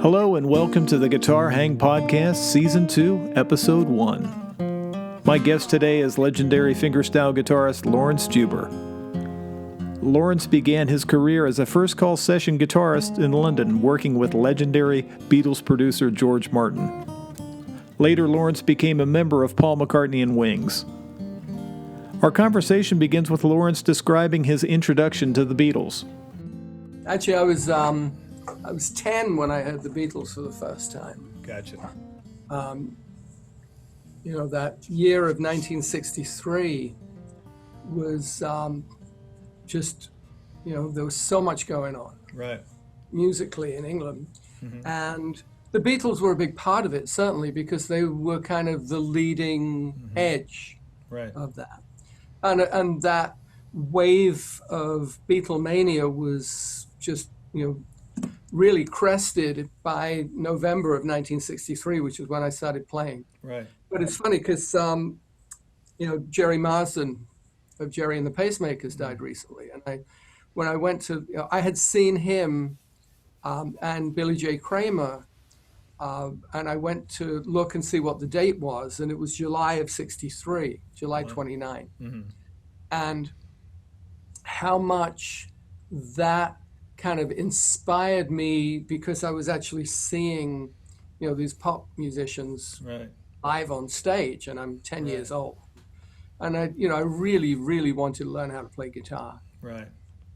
Hello and welcome to the Guitar Hang Podcast, Season 2, Episode 1. My guest today is legendary fingerstyle guitarist Laurence Juber. Laurence began his career as a first-call session guitarist in London, working with legendary Beatles producer George Martin. Later, Laurence became a member of Paul McCartney and Wings. Our conversation begins with Laurence describing his introduction to the Beatles. Actually, I was 10 when I heard the Beatles for the first time. Gotcha. That year of 1963 was there was so much going on. Right. Musically in England. Mm-hmm. And the Beatles were a big part of it, certainly, because they were kind of the leading edge of that. And that wave of Beatlemania was just, really crested by November of 1963, which is when I started playing. Right. But it's funny because, Jerry Marsden of Jerry and the Pacemakers died recently. And when I went to, I had seen him and Billy J. Kramer, and I went to look and see what the date was, and it was July of 63, July 29. Mm-hmm. And how much that kind of inspired me, because I was actually seeing, these pop musicians live on stage, and I'm 10 years old. And I really, really wanted to learn how to play guitar. Right.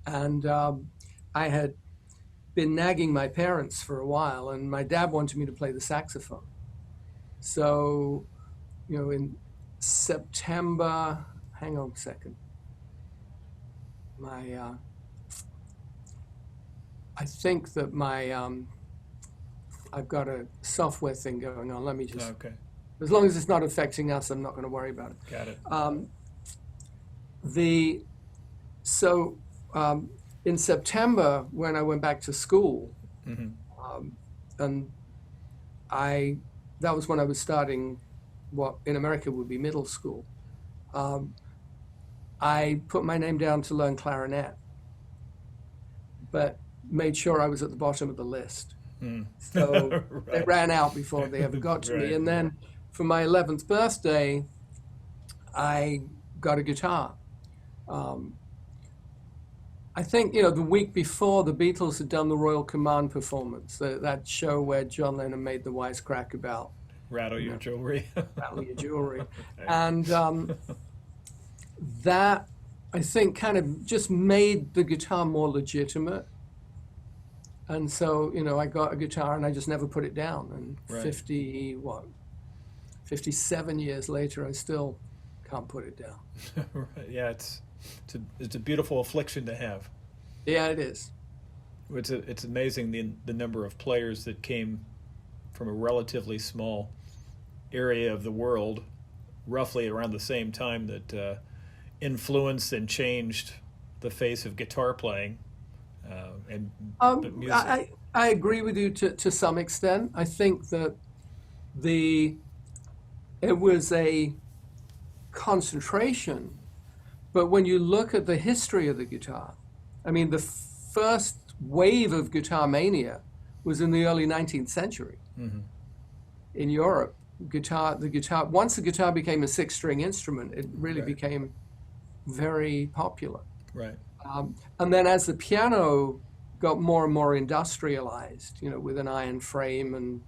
And I had been nagging my parents for a while, and my dad wanted me to play the saxophone. So, in September, hang on a second. I think that I've got a software thing going on. Let me just, as long as it's not affecting us, I'm not going to worry about it. Got it. In September, when I went back to school, and that was when I was starting what in America would be middle school. I put my name down to learn clarinet, but made sure I was at the bottom of the list. So they ran out before they ever got to me. And then for my 11th birthday, I got a guitar. I think, the week before, the Beatles had done the Royal Command performance, that show where John Lennon made the wisecrack about rattle your jewelry. Rattle your jewelry. And that, I think, kind of just made the guitar more legitimate. And so, I got a guitar and I just never put it down. And 57 years later, I still can't put it down. Right. Yeah, it's a beautiful affliction to have. Yeah, it is. It's amazing the number of players that came from a relatively small area of the world, roughly around the same time that influenced and changed the face of guitar playing and music. I agree with you to some extent. I think that it was a concentration, but when you look at the history of the guitar, the first wave of guitar mania was in the early 19th century. Mm-hmm. In Europe. Once the guitar became a six-string instrument, it really became very popular. Right. And then as the piano got more and more industrialized, with an iron frame and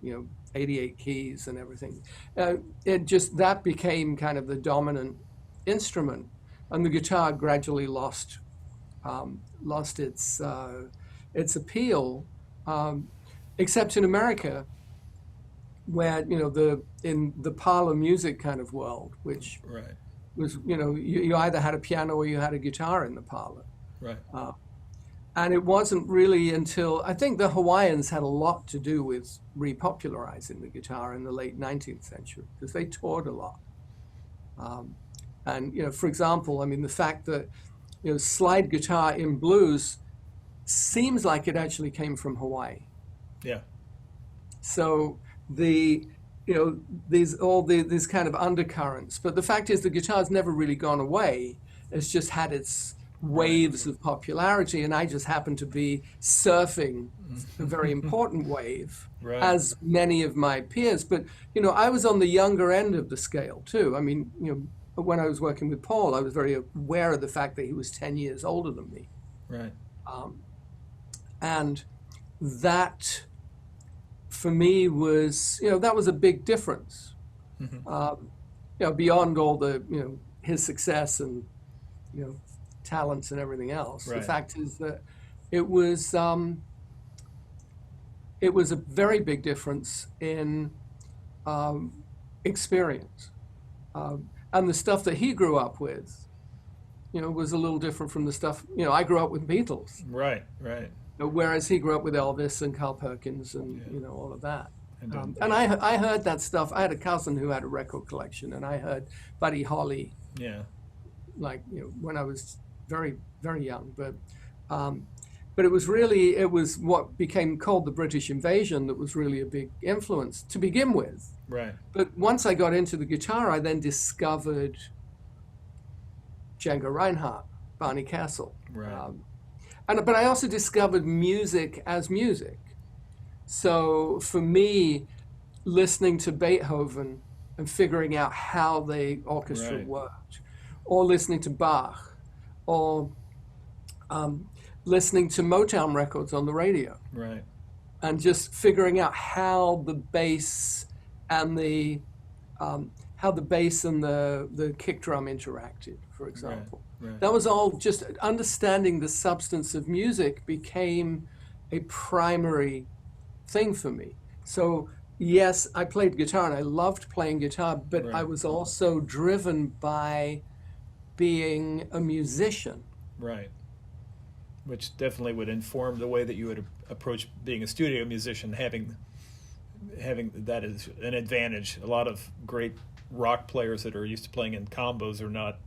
88 keys and everything, that became kind of the dominant instrument, and the guitar gradually lost its appeal, except in America, where in the parlor music kind of world, which was you either had a piano or you had a guitar in the parlor. Right. And it wasn't really until, I think the Hawaiians had a lot to do with repopularizing the guitar in the late 19th century, because they toured a lot. And, for example, the fact that, slide guitar in blues seems like it actually came from Hawaii. Yeah. So these kind of undercurrents. But the fact is the guitar's never really gone away. It's just had its waves of popularity, and I just happened to be surfing a very important wave, as many of my peers. But, I was on the younger end of the scale too. I mean, when I was working with Paul, I was very aware of the fact that he was 10 years older than me. Right. And that, for me, was, that was a big difference. Beyond all the, his success and, talents and everything else. Right. The fact is that it was a very big difference in experience. And the stuff that he grew up with, was a little different from the stuff, I grew up with Beatles. Right. Whereas he grew up with Elvis and Carl Perkins and, all of that. And I heard that stuff. I had a cousin who had a record collection, and I heard Buddy Holly. Yeah. Like, when I was very, very young. But it was what became called the British invasion that was really a big influence to begin with. Right. But once I got into the guitar, I then discovered Django Reinhardt, Barney Castle. Right. But I also discovered music as music. So for me, listening to Beethoven and figuring out how the orchestra worked, or listening to Bach, or listening to Motown records on the radio. Right. And just figuring out how the bass and the kick drum interacted, for example. Right. That was all just understanding the substance of music became a primary thing for me. So yes, I played guitar and I loved playing guitar, but I was also driven by being a musician. Right. Which definitely would inform the way that you would approach being a studio musician, having that as an advantage. A lot of great rock players that are used to playing in combos are not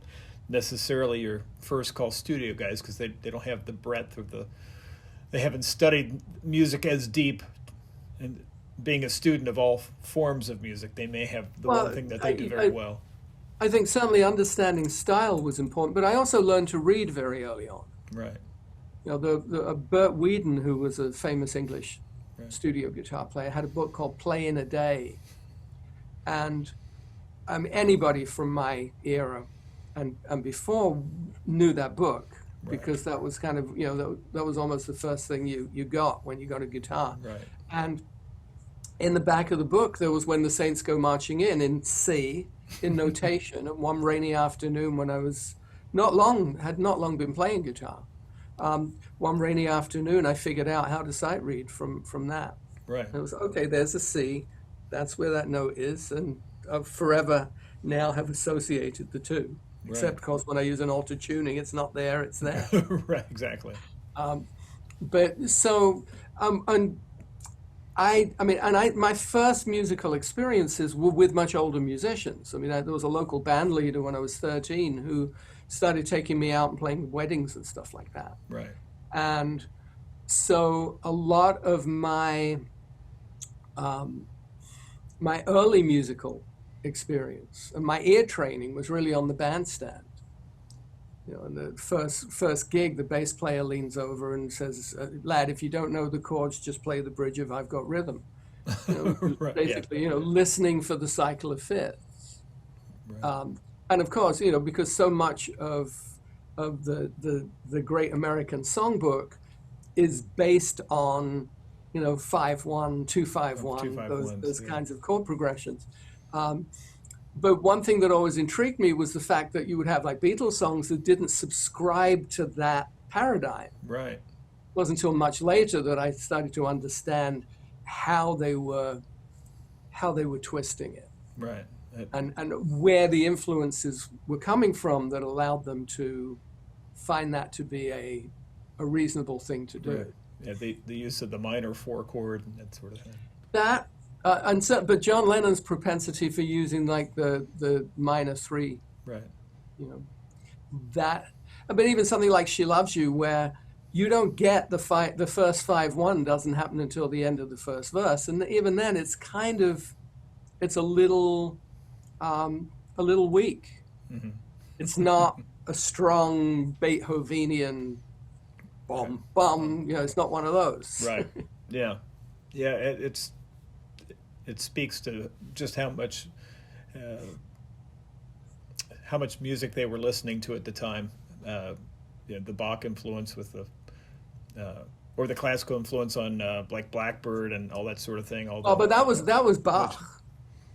necessarily your first call studio guys because they don't have the breadth of they haven't studied music as deep, and being a student of all forms of music, they may have the one thing that they do very well. I think certainly understanding style was important, but I also learned to read very early on. Right. Bert Weedon, who was a famous English studio guitar player, had a book called Play in a Day. And anybody from my era and before knew that book, because that was kind of, that was almost the first thing you got when you got a guitar. Right. And in the back of the book, there was When the Saints Go Marching in C, in notation, at one rainy afternoon when I was had not long been playing guitar. One rainy afternoon, I figured out how to sight read from that. Right. And it was, okay, there's a C, that's where that note is, and I've forever now have associated the two. Except, of course, when I use an altered tuning, it's not there, it's there. Right, exactly. But so, and my first musical experiences were with much older musicians. I mean, there was a local band leader when I was 13 who started taking me out and playing weddings and stuff like that. Right. And so a lot of my my early musical experience and my ear training was really on the bandstand. In the first gig, the bass player leans over and says, "Lad, if you don't know the chords, just play the bridge of I've Got Rhythm." Right, basically, listening for the cycle of fifths. Right. And of course, because so much of the great American songbook is based on 5/1, 2/5/1, those kinds of chord progressions. But one thing that always intrigued me was the fact that you would have like Beatles songs that didn't subscribe to that paradigm. Right. It wasn't until much later that I started to understand how they were twisting it. Right. And where the influences were coming from that allowed them to find that to be a reasonable thing to do. Right. Yeah, the use of the minor 4 chord and that sort of thing. That but John Lennon's propensity for using like the minor 3. Right. That. But even something like She Loves You, where you don't get the first 5/1 doesn't happen until the end of the first verse, and even then it's a little weak. Mm-hmm. It's not a strong Beethovenian bum bum. You know, it's not one of those. Right. Yeah. Yeah. It speaks to just uh, how much music they were listening to at the time. The Bach influence with or the classical influence on like Blackbird and all that sort of thing. Oh, but that was Bach.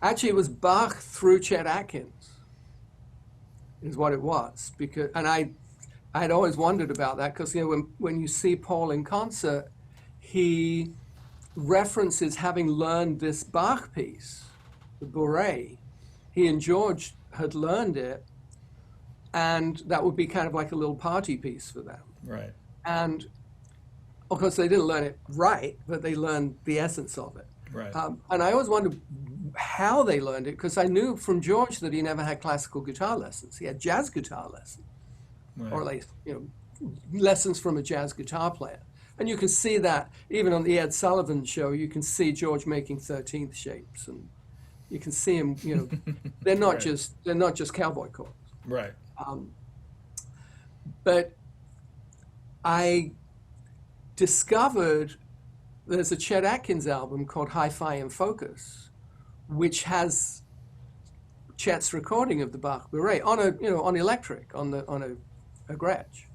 Actually, it was Bach through Chet Atkins, is what it was. And I'd always wondered about that because, you know, when you see Paul in concert, he references having learned this Bach piece, the Bourrée. He and George had learned it, and that would be kind of like a little party piece for them. Right. And of course, they didn't learn it right, but they learned the essence of it. Right. And I always wondered how they learned it, because I knew from George that he never had classical guitar lessons. He had jazz guitar lessons, Right. or at least, you know, lessons from a jazz guitar player. And you can see that even on the Ed Sullivan show. You can see George making 13th shapes, and you can see him. You know, they're not Right. just cowboy chords. Right. But I discovered there's a Chet Atkins album called Hi-Fi in Focus, which has Chet's recording of the Bach Bourrée on electric on a Gretsch.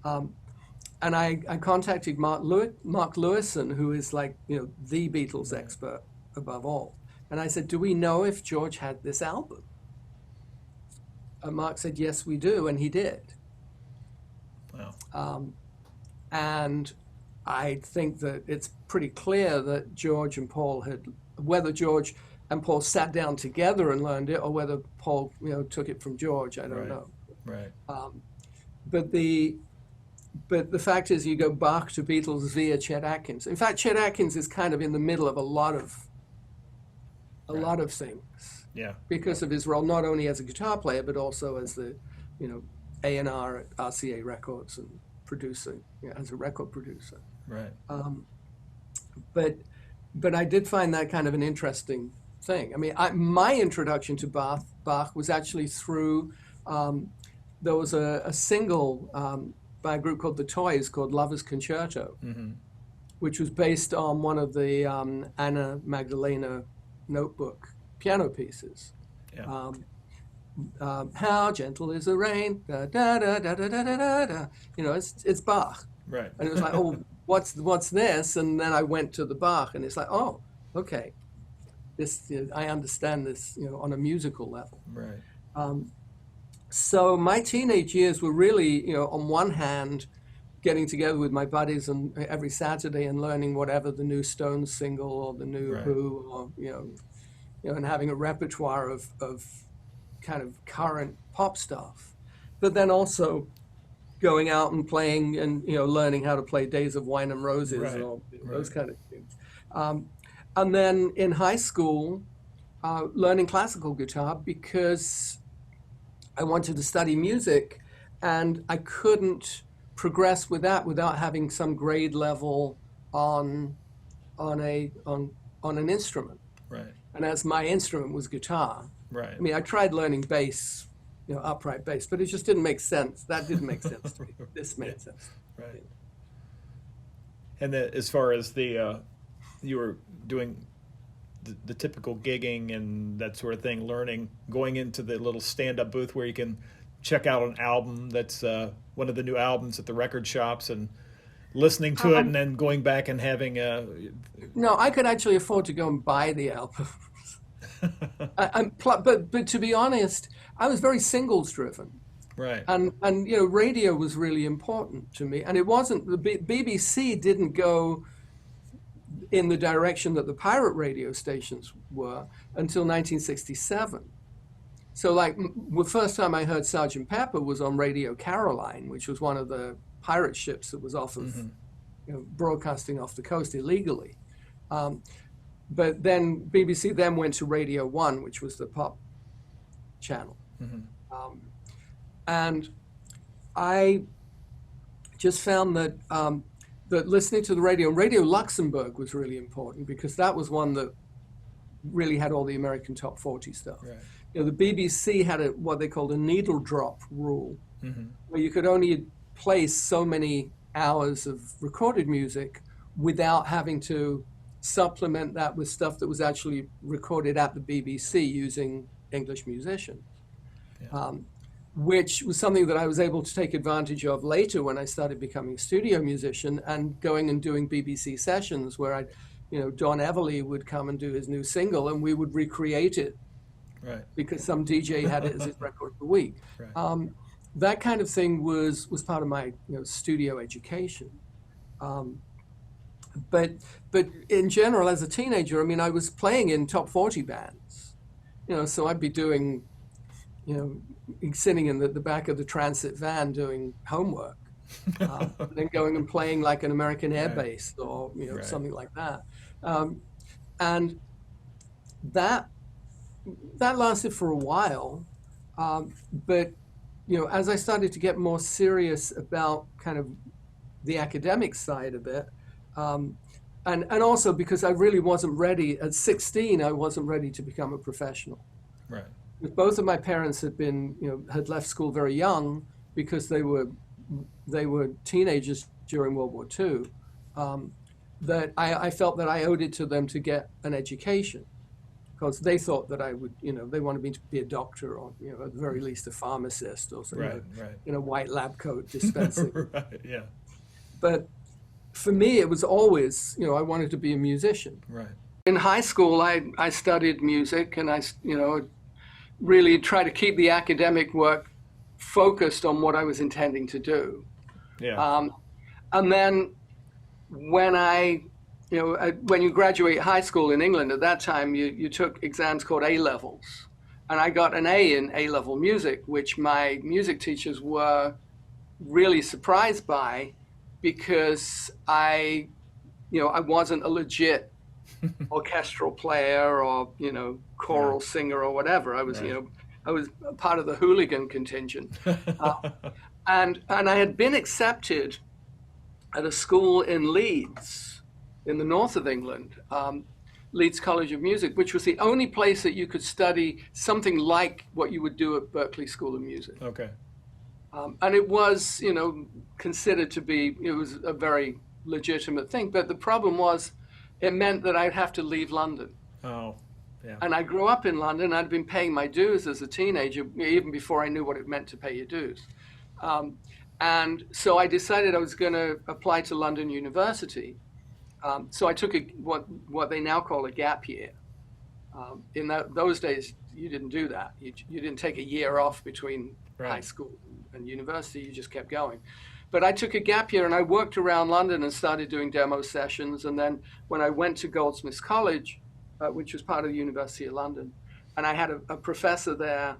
And I contacted Mark Lewison, who is like, you know, the Beatles expert above all. And I said, do we know if George had this album? And Mark said, yes, we do. And he did. Wow. And I think that it's pretty clear that George and Paul whether George and Paul sat down together and learned it, or whether Paul, you know, took it from George, I don't Right. know. Right. But the fact is, you go Bach to Beatles via Chet Atkins. In fact, Chet Atkins is kind of in the middle of a lot of things. Yeah. Because of his role not only as a guitar player, but also as the, you know, A&R at RCA Records and producing, you know, as a record producer. Right. But I did find that kind of an interesting thing. I mean, my introduction to Bach was actually through, there was a single by a group called The Toys called Lover's Concerto, Mm-hmm. which was based on one of the Anna Magdalena notebook piano pieces. Yeah. How gentle is the rain, da da da da da da da da. You know, it's Bach, Right. and it was like, oh, what's this? And then I went to the Bach, and it's like, oh, okay, this, you know, I understand this, you know, on a musical level. Right. So my teenage years were really, you know, on one hand, getting together with my buddies and every Saturday and learning whatever the new Stones single or the new Right. Who, or you know, and having a repertoire of kind of current pop stuff, but then also going out and playing and, you know, learning how to play Days of Wine and Roses, Right. or you know, Right. those kind of things. And then in high school, learning classical guitar because I wanted to study music, and I couldn't progress with that without having some grade level on an instrument. Right. And as my instrument was guitar, Right. I mean, I tried learning bass, you know, upright bass, but it just didn't make sense. That didn't make sense to me. This made sense. Right. And as far as you were doing the typical gigging and that sort of thing, learning, going into the little stand-up booth where you can check out an album that's one of the new albums at the record shops and listening to it, and then going back and having No, I could actually afford to go and buy the albums. But to be honest, I was very singles driven. Right. And you know, radio was really important to me. And it wasn't, the BBC didn't go in the direction that the pirate radio stations were until 1967. So like the first time I heard Sgt. Pepper was on Radio Caroline, which was one of the pirate ships that was off of, you know, broadcasting off the coast illegally. But then BBC then went to Radio 1, which was the pop channel. And I just found that that listening to the radio, and Radio Luxembourg was really important because that was one that really had all the American top 40 stuff. Right. You know, the BBC had what they called a needle drop rule, where you could only play so many hours of recorded music without having to supplement that with stuff that was actually recorded at the BBC using English musicians. Yeah. Which was something that I was able to take advantage of later when I started becoming a studio musician and going and doing BBC sessions where Don Everly would come and do his new single and we would recreate it, Right. because some DJ had it as his record of the week. Right. That kind of thing was part of my studio education. But in general, as a teenager, I mean, I was playing in top 40 bands, so I'd be doing, sitting in the back of the transit van doing homework, then going and playing like an American Air Bass or Right. something like that, and that lasted for a while, but as I started to get more serious about kind of the academic side of it, and also because I really wasn't ready at 16, I wasn't ready to become a professional. Right. Both of my parents had left school very young because they were teenagers during World War II. That I felt that I owed it to them to get an education, because they thought that I would, they wanted me to be a doctor or, at the very least a pharmacist or something, Right. in a white lab coat dispensing. Right. Yeah. But for me, it was always, I wanted to be a musician. Right. In high school, I studied music, and I, really tried to keep the academic work focused on what I was intending to do. Yeah. And then when when you graduate high school in England, at that time, you took exams called A-levels. And I got an A in A-level music, which my music teachers were really surprised by, because I wasn't a legit orchestral player or, choral singer or whatever. I was, I was part of the hooligan contingent. And I had been accepted at a school in Leeds, in the north of England, Leeds College of Music, which was the only place that you could study something like what you would do at Berklee School of Music. Okay. And it was, considered to be, it was a very legitimate thing. But the problem was, it meant that I'd have to leave London. Oh, yeah. And I grew up in London. I'd been paying my dues as a teenager, even before I knew what it meant to pay your dues. And so I decided I was going to apply to London University. So I took what they now call a gap year. In those days, you didn't do that. You didn't take a year off between high school and university. You just kept going. But I took a gap year and I worked around London and started doing demo sessions. And then when I went to Goldsmiths College, which was part of the University of London, and I had a professor there,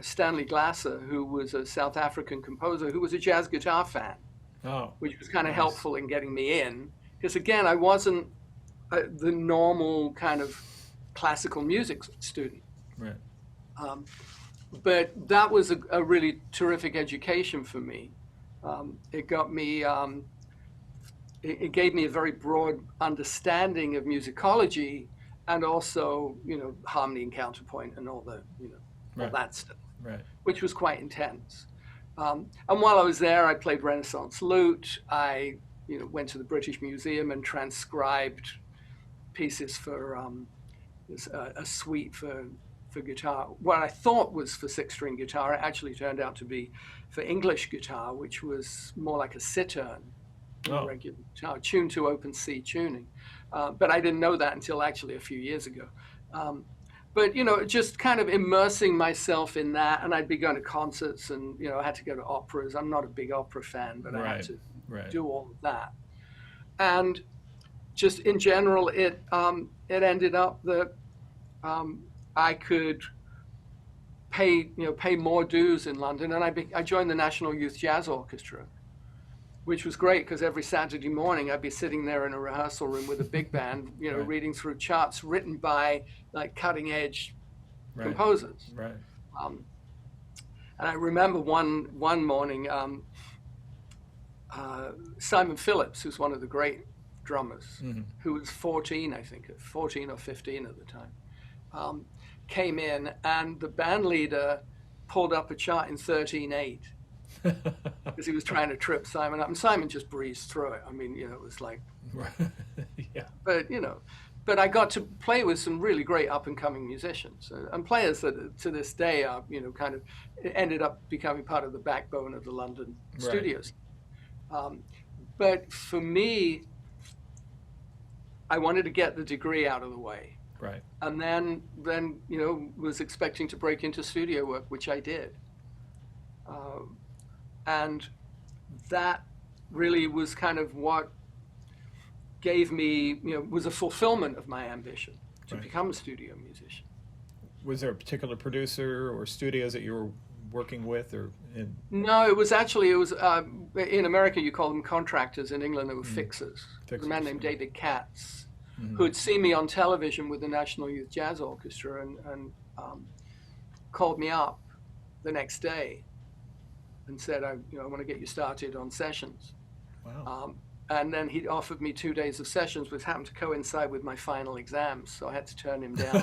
Stanley Glasser, who was a South African composer, who was a jazz guitar fan, which was kind of helpful in getting me in. Because again, I wasn't the normal kind of classical music student. Right. But that was a really terrific education for me. It got me, it gave me a very broad understanding of musicology, and also, harmony and counterpoint and all the, all that stuff, which was quite intense. And while I was there, I played Renaissance lute. I, went to the British Museum and transcribed pieces for a suite for guitar. What I thought was for six-string guitar, it actually turned out to be for English guitar, which was more like a cittern, regular guitar, tuned to open C tuning. But I didn't know that until actually a few years ago. But, just kind of immersing myself in that, and I'd be going to concerts, and, I had to go to operas. I'm not a big opera fan, but I had to do all of that. And just in general, it ended up that I could pay more dues in London, and I joined the National Youth Jazz Orchestra, which was great because every Saturday morning I'd be sitting there in a rehearsal room with a big band, reading through charts written by like cutting edge composers. Right. And I remember one morning, Simon Phillips, who's one of the great drummers, who was 14 or 15 at the time, came in, and the band leader pulled up a chart in 13/8 because he was trying to trip Simon up, and Simon just breezed through it. I mean, it was like, Yeah. but but I got to play with some really great up and coming musicians and players that to this day are, kind of ended up becoming part of the backbone of the London studios. But for me, I wanted to get the degree out of the way. Right. And then was expecting to break into studio work, which I did. And that really was kind of what gave me, was a fulfillment of my ambition to become a studio musician. Was there a particular producer or studios that you were working with, or in? No, it was in America you call them contractors. In England, they were fixers. There was a man named David Katz, who had seen me on television with the National Youth Jazz Orchestra and called me up the next day and said, I want to get you started on sessions. Wow. And then he offered me 2 days of sessions, which happened to coincide with my final exams, so I had to turn him down.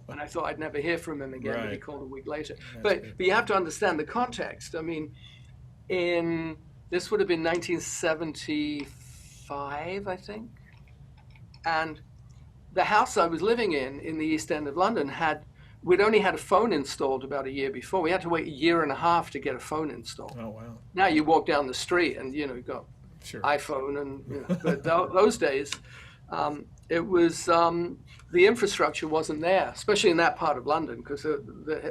And I thought I'd never hear from him again, but he called a week later. But you have to understand the context. I mean, this would have been 1975, I think. And the house I was living in the East End of London, we'd only had a phone installed about a year before. We had to wait a year and a half to get a phone installed. Oh, wow. Now you walk down the street and, you've got iPhone and, but those days, it was, the infrastructure wasn't there, especially in that part of London, because a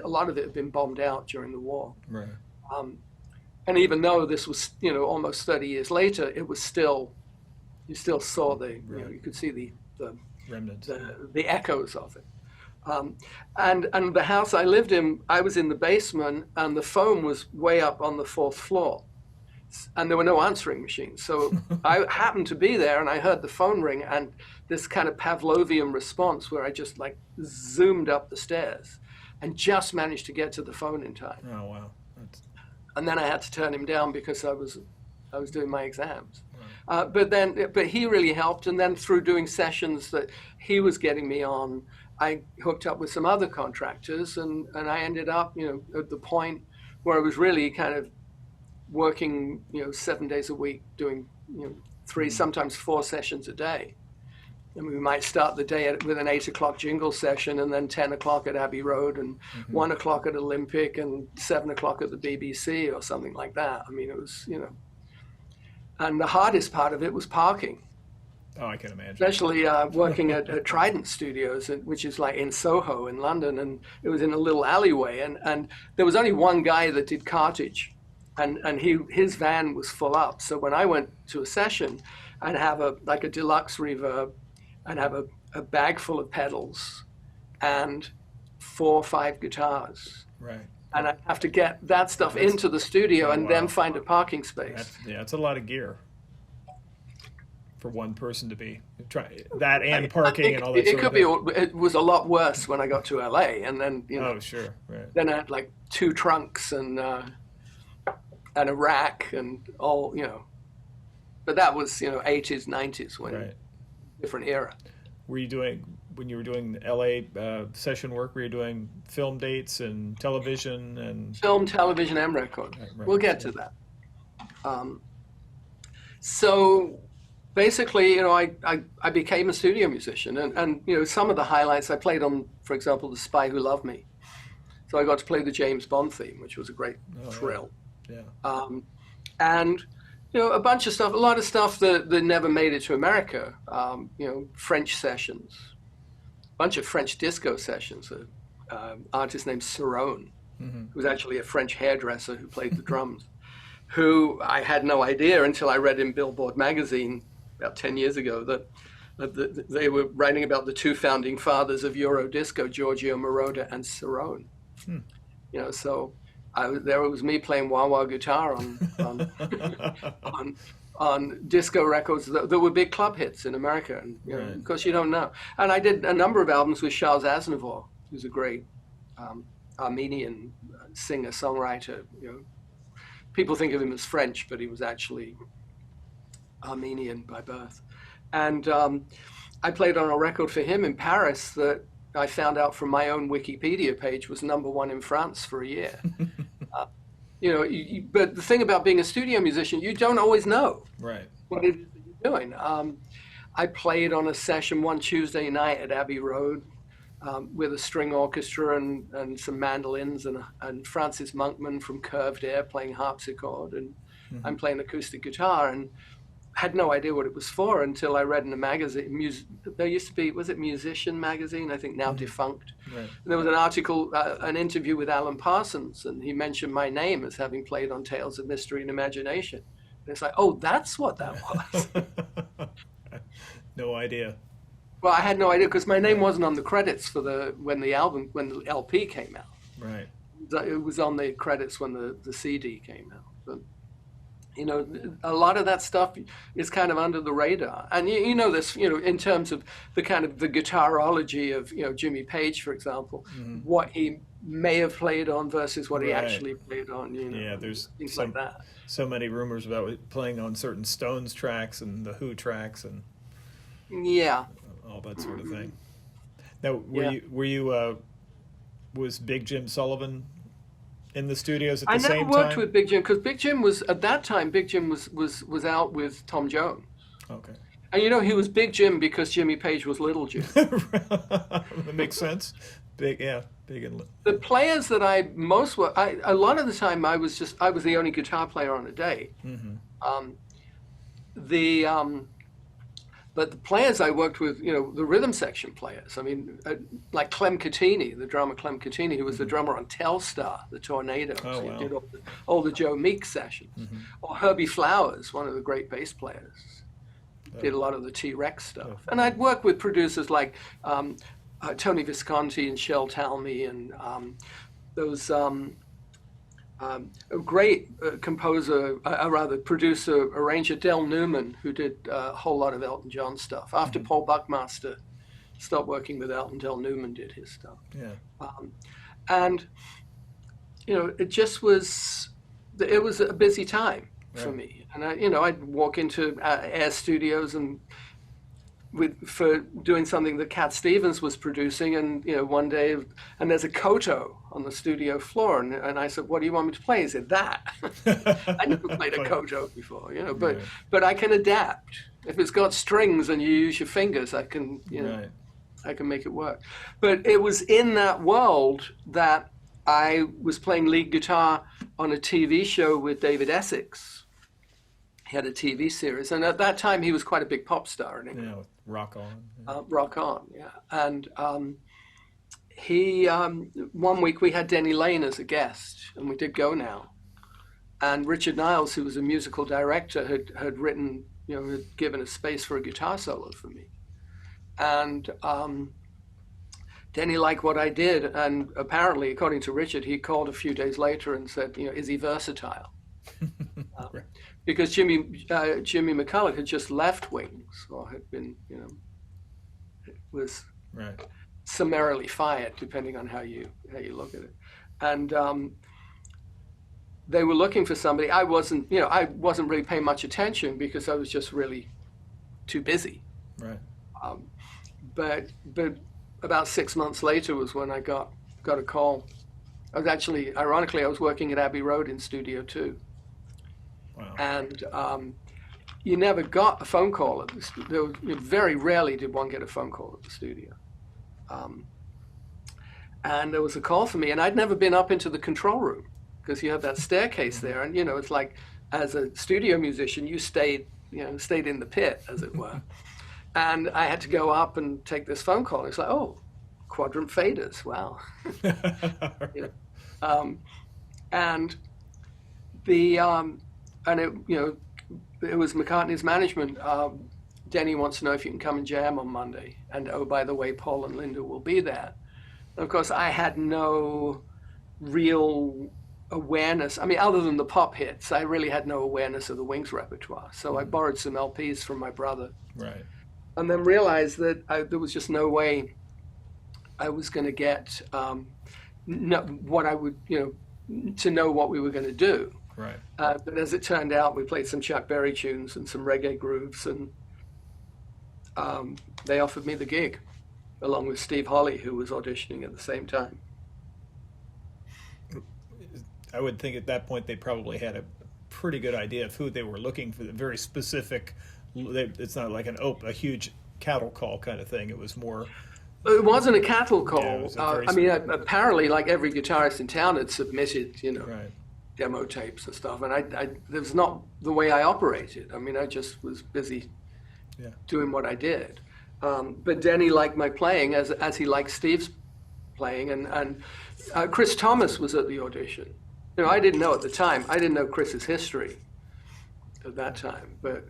lot of it had been bombed out during the war. Right. And even though this was, almost 30 years later, it was still, you still saw you could see the remnants, the echoes of it. And the house I lived in, I was in the basement, and the phone was way up on the 4th floor, and there were no answering machines. So I happened to be there, and I heard the phone ring, and this kind of Pavlovian response where I just like zoomed up the stairs, and just managed to get to the phone in time. Oh, wow. And then I had to turn him down because I was doing my exams. But he really helped, and then through doing sessions that he was getting me on, I hooked up with some other contractors, and I ended up, at the point where I was really kind of working, 7 days a week, doing, 3, sometimes 4 sessions a day. And we might start the day with an 8 o'clock jingle session, and then 10 o'clock at Abbey Road, and 1 o'clock at Olympic, and 7 o'clock at the BBC or something like that. I mean, it was, and the hardest part of it was parking. Oh, I can imagine. Especially working at Trident Studios, which is like in Soho in London, and it was in a little alleyway, and there was only one guy that did cartage, and his van was full up. So when I went to a session, I'd have a deluxe reverb, I'd have a bag full of pedals, and 4 or 5 guitars. Right. And I'd have to get that stuff into the studio and then find a parking space. That's a lot of gear for one person to be that and parking and all that. It was a lot worse when I got to LA, and then Oh, sure, right. Then I had like 2 trunks and a rack and all, But that was 80s, 90s, when different era. Were you doing, when you were doing LA session work, were you doing film dates and television and film, television, and record? We'll get to that. So basically, I became a studio musician, and some of the highlights I played on, for example, The Spy Who Loved Me. So I got to play the James Bond theme, which was a great thrill. Yeah. And a bunch of stuff, a lot of stuff that never made it to America. French sessions, a bunch of French disco sessions. An artist named Cerrone, who was actually a French hairdresser who played the drums, who I had no idea until I read in Billboard magazine about 10 years ago that they were writing about the 2 founding fathers of Euro disco, Giorgio Moroder and Cerrone. So there was me playing wah-wah guitar on disco records that were big club hits in America. And, of course, you don't know. And I did a number of albums with Charles Aznavour, who's a great Armenian singer-songwriter. People think of him as French, but he was actually Armenian by birth. And I played on a record for him in Paris that I found out from my own Wikipedia page was #1 in France for a year. but the thing about being a studio musician, you don't always know Right. what it is that you're doing. I played on a session one Tuesday night at Abbey Road with a string orchestra and some mandolins and Francis Monkman from Curved Air playing harpsichord, and I'm playing acoustic guitar, and had no idea what it was for until I read in a magazine. There used to be, was it Musician magazine? I think now defunct. Right. And there was an article, an interview with Alan Parsons, and he mentioned my name as having played on Tales of Mystery and Imagination. And it's like, oh, that's what that was. No idea. Well, I had no idea because my name wasn't on the credits for when the LP came out. Right. It was on the credits when the CD came out. But a lot of that stuff is kind of under the radar. And you know this, in terms of the kind of the guitarology of, Jimmy Page, for example, what he may have played on versus what he actually played on, Yeah, there's things like that. So many rumors about playing on certain Stones tracks and the Who tracks and all that sort of thing. Now, was Big Jim Sullivan in the studios at the same time? I never worked with Big Jim because Big Jim was, at that time, Big Jim was out with Tom Jones. Okay. And he was Big Jim because Jimmy Page was Little Jim. That makes sense. Big and little. The players that I most were, a lot of the time I was the only guitar player on a day. But the players I worked with, the rhythm section players, I mean, like Clem Cattini, the drummer Clem Cattini, who was the drummer on Telstar, the Tornadoes. Oh, wow. He did all the Joe Meek sessions. Or Herbie Flowers, one of the great bass players, did a lot of the T-Rex stuff. And I'd work with producers like Tony Visconti and Shel Talmy and those... a great composer, producer, arranger, Del Newman, who did a whole lot of Elton John stuff. After Paul Buckmaster stopped working with Elton, Del Newman did his stuff. Yeah. And, it just was, it was a busy time for me. And I'd walk into Air Studios and for doing something that Cat Stevens was producing, and one day, and there's a koto on the studio floor, and I said, "What do you want me to play?" He said, "That." I never played a koto before, but I can adapt. If it's got strings and you use your fingers, I can, I can make it work. But it was in that world that I was playing lead guitar on a TV show with David Essex. He had a TV series, and at that time he was quite a big pop star in England. Yeah, Rock On. Rock On, yeah. And he, one week we had Denny Lane as a guest, and we did Go Now. And Richard Niles, who was a musical director, had written, had given a space for a guitar solo for me. And Denny liked what I did, and apparently, according to Richard, he called a few days later and said, is he versatile? Right. Because Jimmy McCulloch had just left Wings, or had been, was summarily fired, depending on how you look at it. And they were looking for somebody. I wasn't really paying much attention because I was just really too busy. Right. But about 6 months later was when I got a call. Ironically, I was working at Abbey Road in Studio 2. Wow. And you never got a phone call. Very rarely did one get a phone call at the studio. And there was a call for me, and I'd never been up into the control room because you have that staircase there, and it's like as a studio musician, you stayed in the pit, as it were. And I had to go up and take this phone call. It's like, oh, quadrant faders, wow. And the and it was McCartney's management. Denny wants to know if you can come and jam on Monday. And oh, by the way, Paul and Linda will be there. And of course, I had no real awareness. I mean, other than the pop hits, I really had no awareness of the Wings repertoire. So I borrowed some LPs from my brother. Right. And then realized that there was just no way I was going to get what I would, to know what we were going to do. Right. But as it turned out, we played some Chuck Berry tunes and some reggae grooves, and they offered me the gig, along with Steve Holley, who was auditioning at the same time. I would think at that point they probably had a pretty good idea of who they were looking for. The very specific. It's not like a huge cattle call kind of thing. It was more. It wasn't a cattle call. Yeah, it was a I mean, apparently, like every guitarist in town had submitted, Right. demo tapes and stuff, and it was not the way I operated. I mean, I just was busy doing what I did. But Denny liked my playing as he liked Steve's playing, and Chris Thomas was at the audition. I didn't know at the time. I didn't know Chris's history at that time, but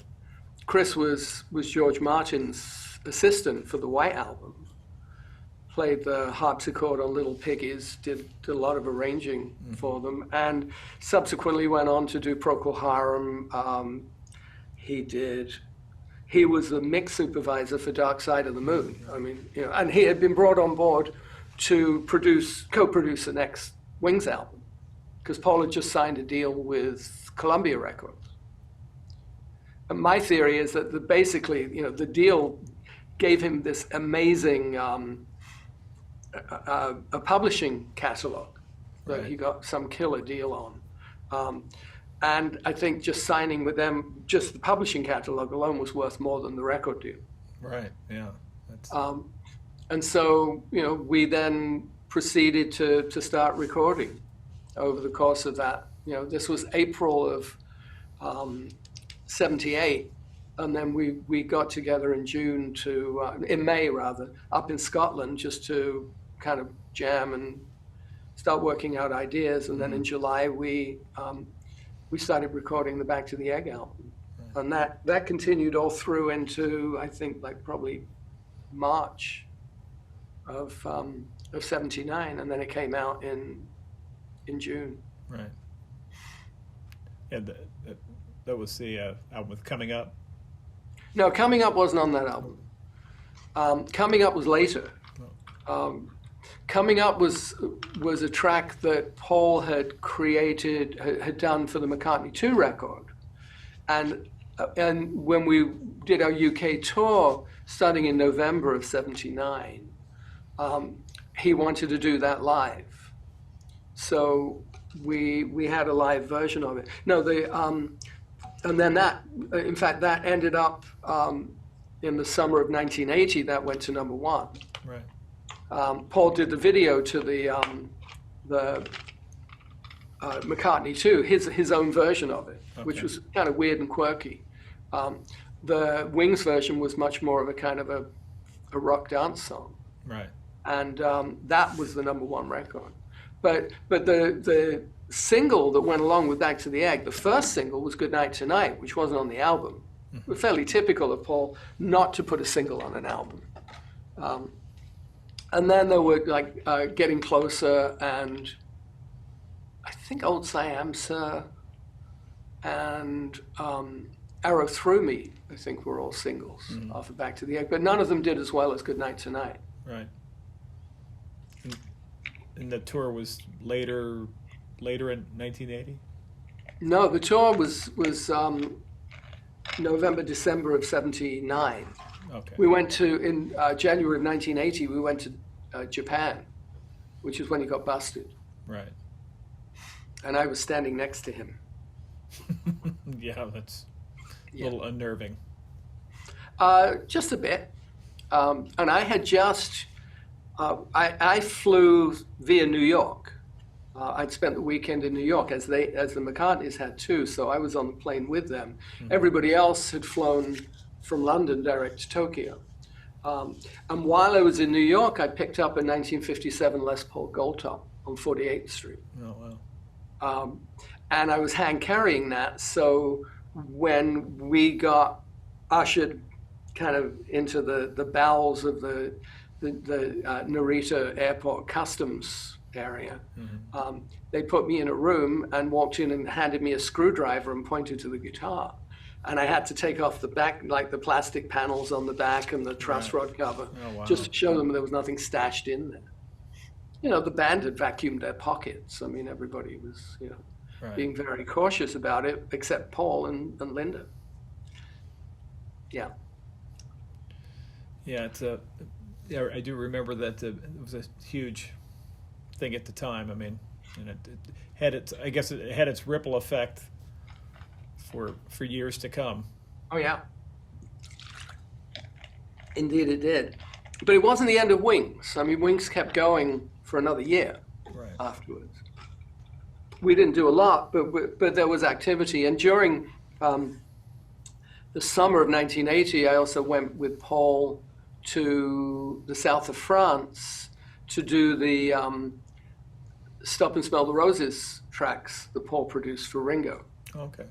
Chris was George Martin's assistant for the White Album. Played the harpsichord on Little Piggies, did a lot of arranging for them, and subsequently went on to do Procol Harum. He was the mix supervisor for Dark Side of the Moon. I mean, and he had been brought on board to co-produce the next Wings album, because Paul had just signed a deal with Columbia Records. And my theory is that basically, the deal gave him this amazing a publishing catalog that he got some killer deal on. And I think just signing with them, just the publishing catalog alone was worth more than the record deal. Right, yeah. And so, we then proceeded to start recording over the course of that. This was April of 78. And then we got together in in May rather, up in Scotland just to kind of jam and start working out ideas. And then in July we started recording the Back to the Egg album. Right. And that continued all through into, I think, like probably March of 79, and then it came out in June. Right. And that was the album with Coming Up. No, Coming Up wasn't on that album. Coming Up was later. Coming Up was a track that Paul had had done for the McCartney 2 record. And when we did our UK tour, starting in November of 79, he wanted to do that live. So we had a live version of it. No, and then that ended up in the summer of 1980. That went to number 1. Right. Paul did the video to the McCartney 2, his own version of it, which was kind of weird and quirky. The Wings version was much more of a kind of a rock dance song. Right. And that was the number 1 record. But the single that went along with Back to the Egg, the first single was Goodnight Tonight, which wasn't on the album. Mm-hmm. Fairly typical of Paul not to put a single on an album. And then there were like Getting Closer and I think Old Siam Sir and Arrow Through Me, I think were all singles off of Back to the Egg, but none of them did as well as Goodnight Tonight. Right. And the tour was later in 1980? No, the tour was November, December of 79. Okay. We went in January of 1980, we went to Japan, which is when he got busted. Right. And I was standing next to him. Yeah, that's a little unnerving. Just a bit. And I had just, I flew via New York. I'd spent the weekend in New York, as the McCartneys had too, so I was on the plane with them. Mm-hmm. Everybody else had flown from London direct to Tokyo. And while I was in New York, I picked up a 1957 Les Paul Gold Top on 48th Street. Oh, wow. And I was hand carrying that, so when we got ushered kind of into the bowels of the Narita Airport Customs area, they put me in a room and walked in and handed me a screwdriver and pointed to the guitar. And I had to take off the back, like the plastic panels on the back and the truss rod cover, just to show them there was nothing stashed in there. The band had vacuumed their pockets. I mean, everybody was, being very cautious about it, except Paul and Linda. Yeah. Yeah, I do remember that it was a huge thing at the time. I mean, and it had its, I guess it had its ripple effect for years to come. Oh yeah, indeed it did. But it wasn't the end of Wings. I mean, Wings kept going for another year afterwards. We didn't do a lot, but there was activity. And during the summer of 1980, I also went with Paul to the south of France to do the Stop and Smell the Roses tracks that Paul produced for Ringo. Okay.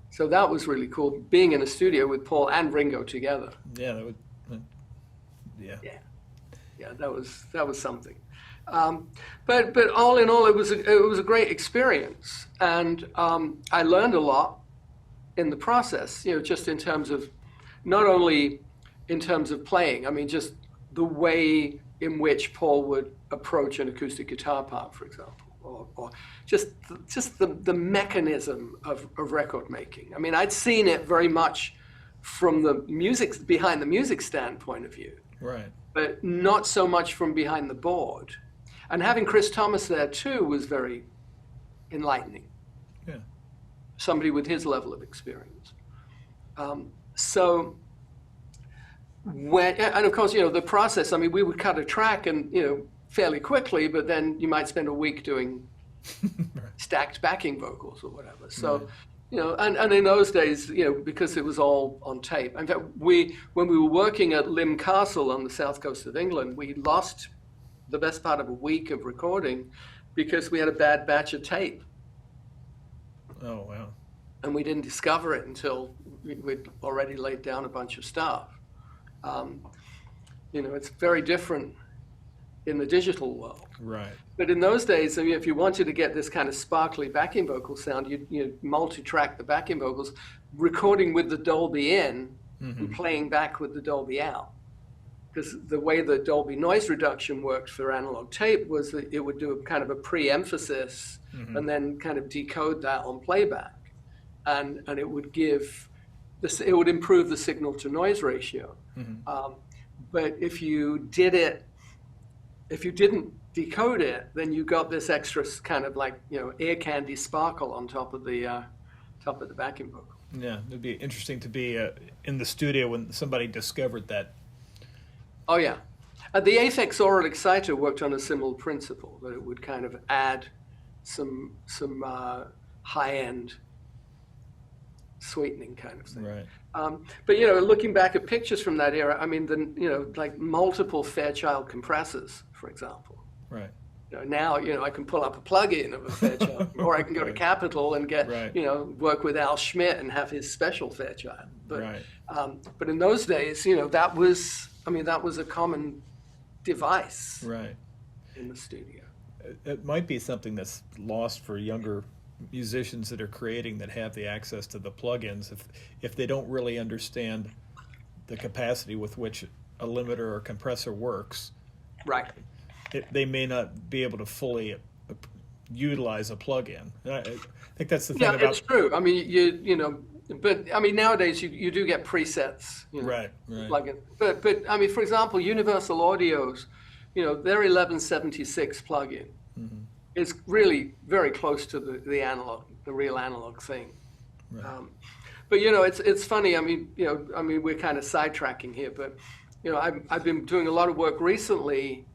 So that was really cool, being in a studio with Paul and Ringo together. Yeah, that would. Yeah, that was something. But all in all, it was a great experience, and I learned a lot in the process. Just in terms of, not only in terms of playing. I mean, just the way in which Paul would approach an acoustic guitar part, for example, or just the mechanism of record making. I mean, I'd seen it very much from the music, behind the music stand point of view. Right. But not so much from behind the board. And having Chris Thomas there too was very enlightening. Yeah. Somebody with his level of experience. So when, and of course, the process, I mean, we would cut a track and, fairly quickly, but then you might spend a week doing stacked backing vocals or whatever. So, and in those days, because it was all on tape. In fact, when we were working at Lim Castle on the south coast of England, we lost the best part of a week of recording because we had a bad batch of tape. Oh, wow. And we didn't discover it until we'd already laid down a bunch of stuff. It's very different in the digital world. Right. But in those days, I mean, if you wanted to get this kind of sparkly backing vocal sound, you'd multi-track the backing vocals, recording with the Dolby in and playing back with the Dolby out. Because the way the Dolby noise reduction worked for analog tape was that it would do a kind of a pre-emphasis and then kind of decode that on playback. And it would give this, it would improve the signal to noise ratio. But if you didn't decode it, then you got this extra kind of like, ear candy sparkle on top of the backing vocal. Yeah, it'd be interesting to be in the studio when somebody discovered that. Oh yeah, the Aphex Aural Exciter worked on a similar principle, that it would kind of add some high-end sweetening kind of thing. Right. But looking back at pictures from that era, I mean, like multiple Fairchild compressors, for example. Right. Now, I can pull up a plug-in of a Fairchild, or I can go to Capitol and get, work with Al Schmidt and have his special Fairchild. But, but in those days, that was a common device. Right. In the studio. It might be something that's lost for younger musicians that are creating, that have the access to the plugins, if they don't really understand the capacity with which a limiter or compressor works. Right. They may not be able to fully utilize a plug-in. I think that's the thing about... Yeah, it's true. I mean, but I mean, nowadays you do get presets. Right. Plug-in. But I mean, for example, Universal Audio's, their 1176 plug-in is really very close to the real analog thing. Right. But it's funny. I mean, we're kind of sidetracking here, but I've been doing a lot of work recently.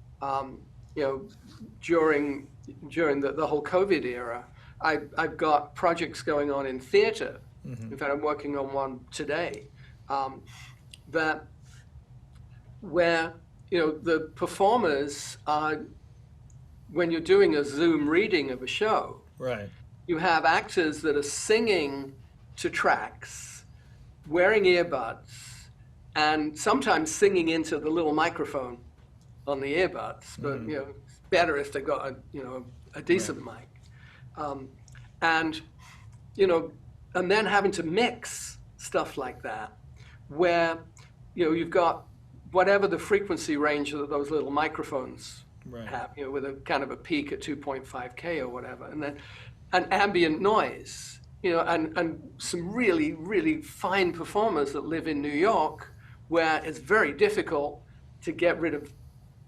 During the whole COVID era, I've got projects going on in theater. In fact, I'm working on one today, where the performers are, when you're doing a Zoom reading of a show, right, you have actors that are singing to tracks, wearing earbuds, and sometimes singing into the little microphone on the earbuds. But it's better if they've got a decent mic, and then having to mix stuff like that, where you've got whatever the frequency range that those little microphones have, with a kind of a peak at 2.5K or whatever, and then an ambient noise, and some really, really fine performers that live in New York, where it's very difficult to get rid of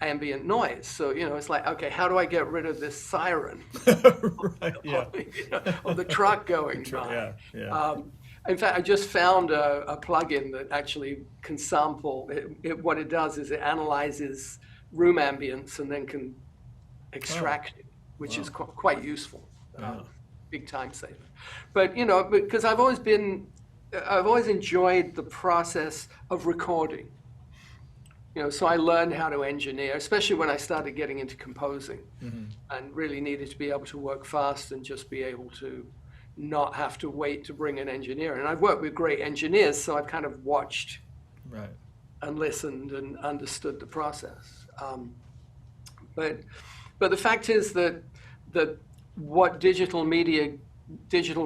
ambient noise. So, it's like, okay, how do I get rid of this siren Right, yeah. of the truck going by? Yeah, yeah. In fact, I just found a plugin that actually can sample. What it does is it analyzes room ambience and then can extract it, which is quite useful. Big time saver. But, because I've always enjoyed the process of recording. So I learned how to engineer, especially when I started getting into composing, and really needed to be able to work fast and just be able to not have to wait to bring an engineer. And I've worked with great engineers, so I've kind of watched and listened and understood the process. But the fact is that what digital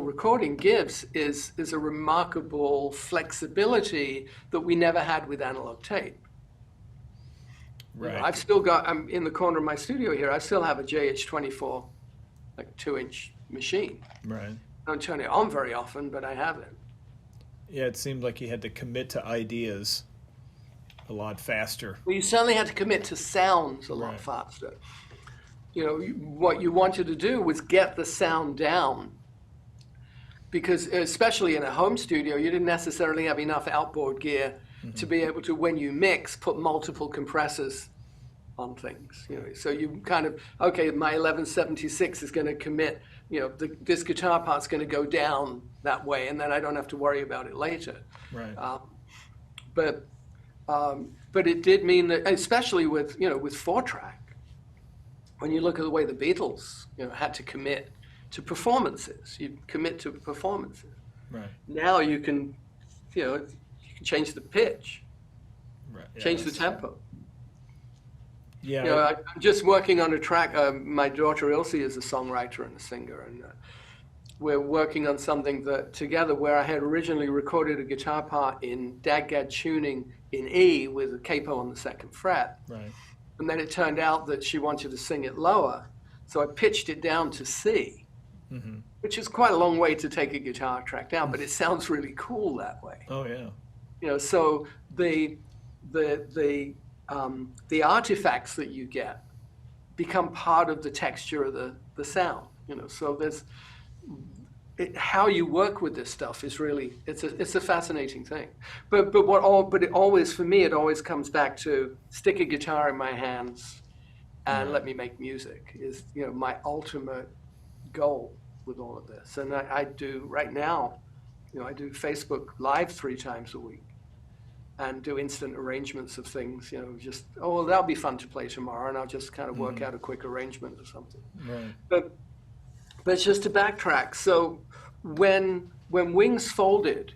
recording gives is a remarkable flexibility that we never had with analog tape. Right. I've still got, I'm in the corner of my studio here, I still have a JH24, like 2-inch machine. Right. I don't turn it on very often, but I have it. Yeah, it seemed like you had to commit to ideas a lot faster. Well, you certainly had to commit to sounds a lot faster. What you wanted to do was get the sound down, because especially in a home studio, you didn't necessarily have enough outboard gear to be able to, when you mix, put multiple compressors on things. So you kind of, okay, my 1176 is going to commit, this guitar part's going to go down that way, and then I don't have to worry about it later. Right. But it did mean that, especially with 4-track, when you look at the way the Beatles, had to commit to performances, you commit to performances. Right. Now you can, change the pitch, change the tempo. Yeah. I'm just working on a track. My daughter Ilse is a songwriter and a singer, and we're working on something that together, where I had originally recorded a guitar part in DAG-GAD tuning in E with a capo on the 2nd fret. Right. And then it turned out that she wanted to sing it lower, so I pitched it down to C, which is quite a long way to take a guitar track down, but it sounds really cool that way. Oh yeah. So the artifacts that you get become part of the texture of the sound. So there's how you work with this stuff is really it's a fascinating thing. But it always, for me, it always comes back to stick a guitar in my hands and let me make music is my ultimate goal with all of this. And I do right now, I do Facebook Live 3 times a week and do instant arrangements of things, that'll be fun to play tomorrow, and I'll just kind of work out a quick arrangement or something. Right. But it's just to backtrack. So when Wings folded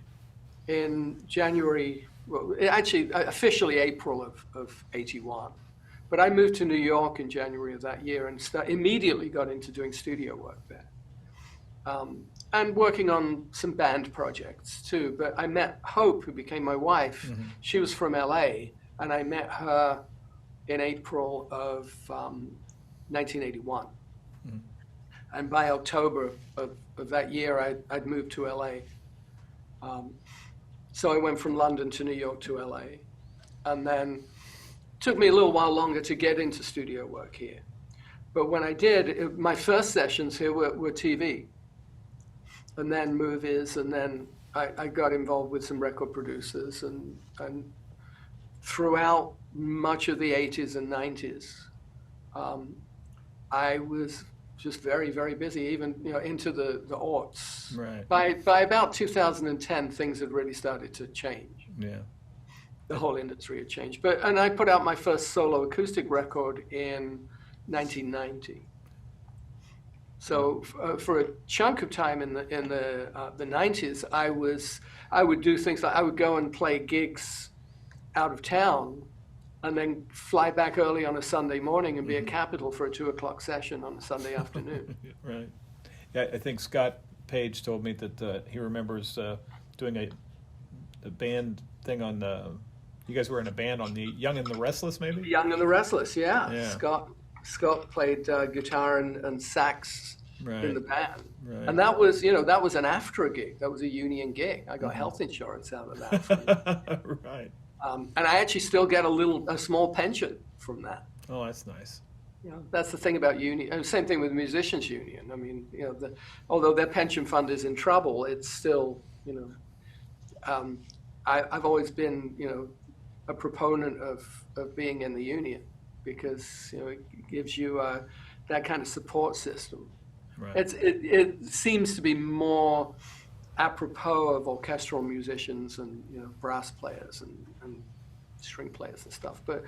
in January, well, actually officially April of 81, but I moved to New York in January of that year and immediately got into doing studio work there. And working on some band projects too. But I met Hope, who became my wife. She was from LA, and I met her in April of 1981. And by October of that year, I'd moved to LA. So I went from London to New York to LA. And then it took me a little while longer to get into studio work here. But when I did, my first sessions here were TV. And then movies, and then I got involved with some record producers, and throughout much of the 80s and 90s, I was just very, very busy, even into the aughts. Right. By about 2010, things had really started to change. Yeah. The whole industry had changed. And I put out my first solo acoustic record in 1990. So for a chunk of time in the 90s, I would do things like I would go and play gigs out of town, and then fly back early on a Sunday morning and be at Capitol for a 2:00 session on a Sunday afternoon. Right. Yeah, I think Scott Page told me that he remembers doing a band thing on the. You guys were in a band on the Young and the Restless, maybe. Young and the Restless, yeah. Scott played guitar and sax in the band. Right. And that was an AFTRA gig. That was a union gig. I got health insurance out of that. Right. And I actually still get a small pension from that. Oh, that's nice. You know, that's the thing about union. And same thing with musicians' union. I mean, you know, although their pension fund is in trouble, it's still, you know, I've always been, you know, a proponent of being in the union because, you know, it gives you that kind of support system. Right. It seems to be more apropos of orchestral musicians and, you know, brass players and string players and stuff. But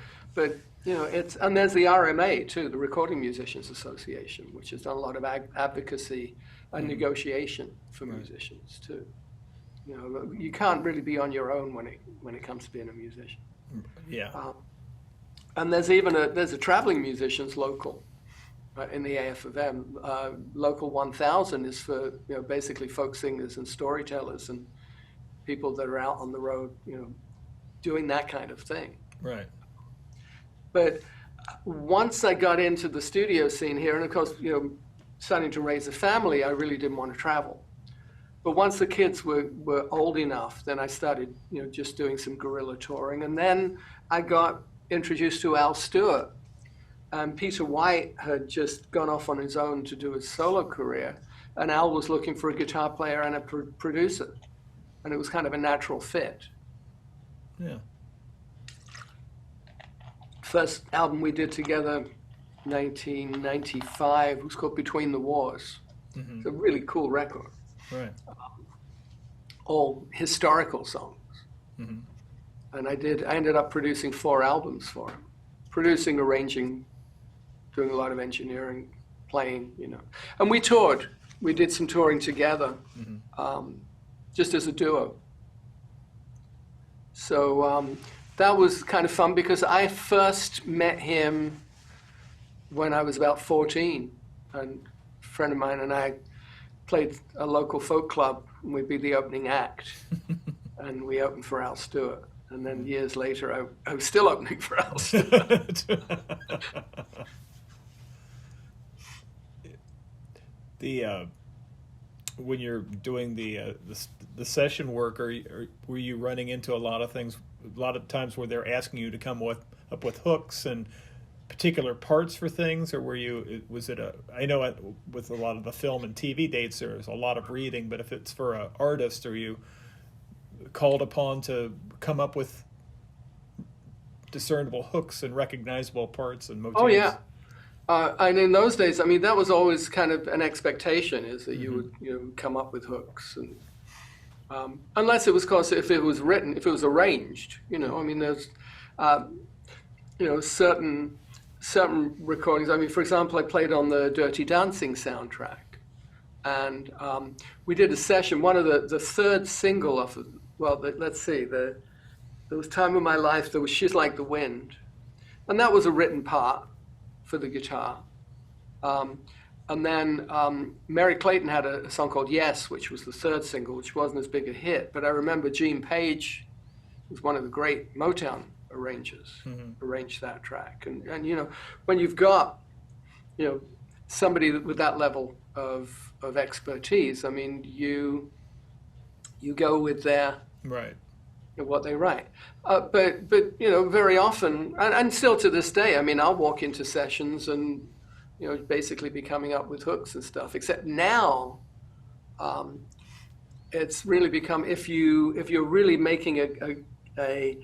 you know, and there's the RMA too, the Recording Musicians Association, which has done a lot of advocacy and negotiation for musicians too. You know, you can't really be on your own when it comes to being a musician. Yeah. And there's even a traveling musicians local in the AFM. Local 1000 is for, you know, basically folk singers and storytellers and people that are out on the road, you know, doing that kind of thing. Right. But once I got into the studio scene here, and of course, you know, starting to raise a family, I really didn't want to travel. But once the kids were old enough, then I started, you know, just doing some guerrilla touring. And then I got introduced to Al Stewart. And Peter White had just gone off on his own to do his solo career. And Al was looking for a guitar player and a producer. And it was kind of a natural fit. Yeah. First album we did together, 1995, it was called Between the Wars. Mm-hmm. It's a really cool record. Right. All historical songs. Mm-hmm. And I ended up producing 4 albums for him. Producing, arranging, doing a lot of engineering, playing, you know. And we toured. We did some touring together, just as a duo. So that was kind of fun because I first met him when I was about 14. And a friend of mine and I played a local folk club, and we'd be the opening act. And we opened for Al Stewart. And then years later, I was still opening for Al Stewart. When you're doing the session work, were you running into a lot of things, a lot of times where they're asking you to come up with hooks and particular parts for things, or I know with a lot of the film and TV dates there's a lot of reading, but if it's for an artist, are you called upon to come up with discernible hooks and recognizable parts and motifs? Oh yeah. And in those days, I mean, that was always kind of an expectation, is that you would, you know, come up with hooks, and unless it was, cause if it was written, if it was arranged, you know, I mean, there's, you know, certain recordings. I mean, for example, I played on the Dirty Dancing soundtrack, and we did a session. One of the third single off of, let's see, there was Time of My Life. There was She's Like the Wind, and that was a written part for the guitar. And then Mary Clayton had a song called Yes, which was the third single, which wasn't as big a hit. But I remember Gene Page was one of the great Motown arrangers, arranged that track. And you know, when you've got, you know, somebody with that level of expertise, I mean, you go with their right. What they write. But you know, very often, and still to this day, I mean, I'll walk into sessions and, you know, basically be coming up with hooks and stuff, except now it's really become, if you're really making a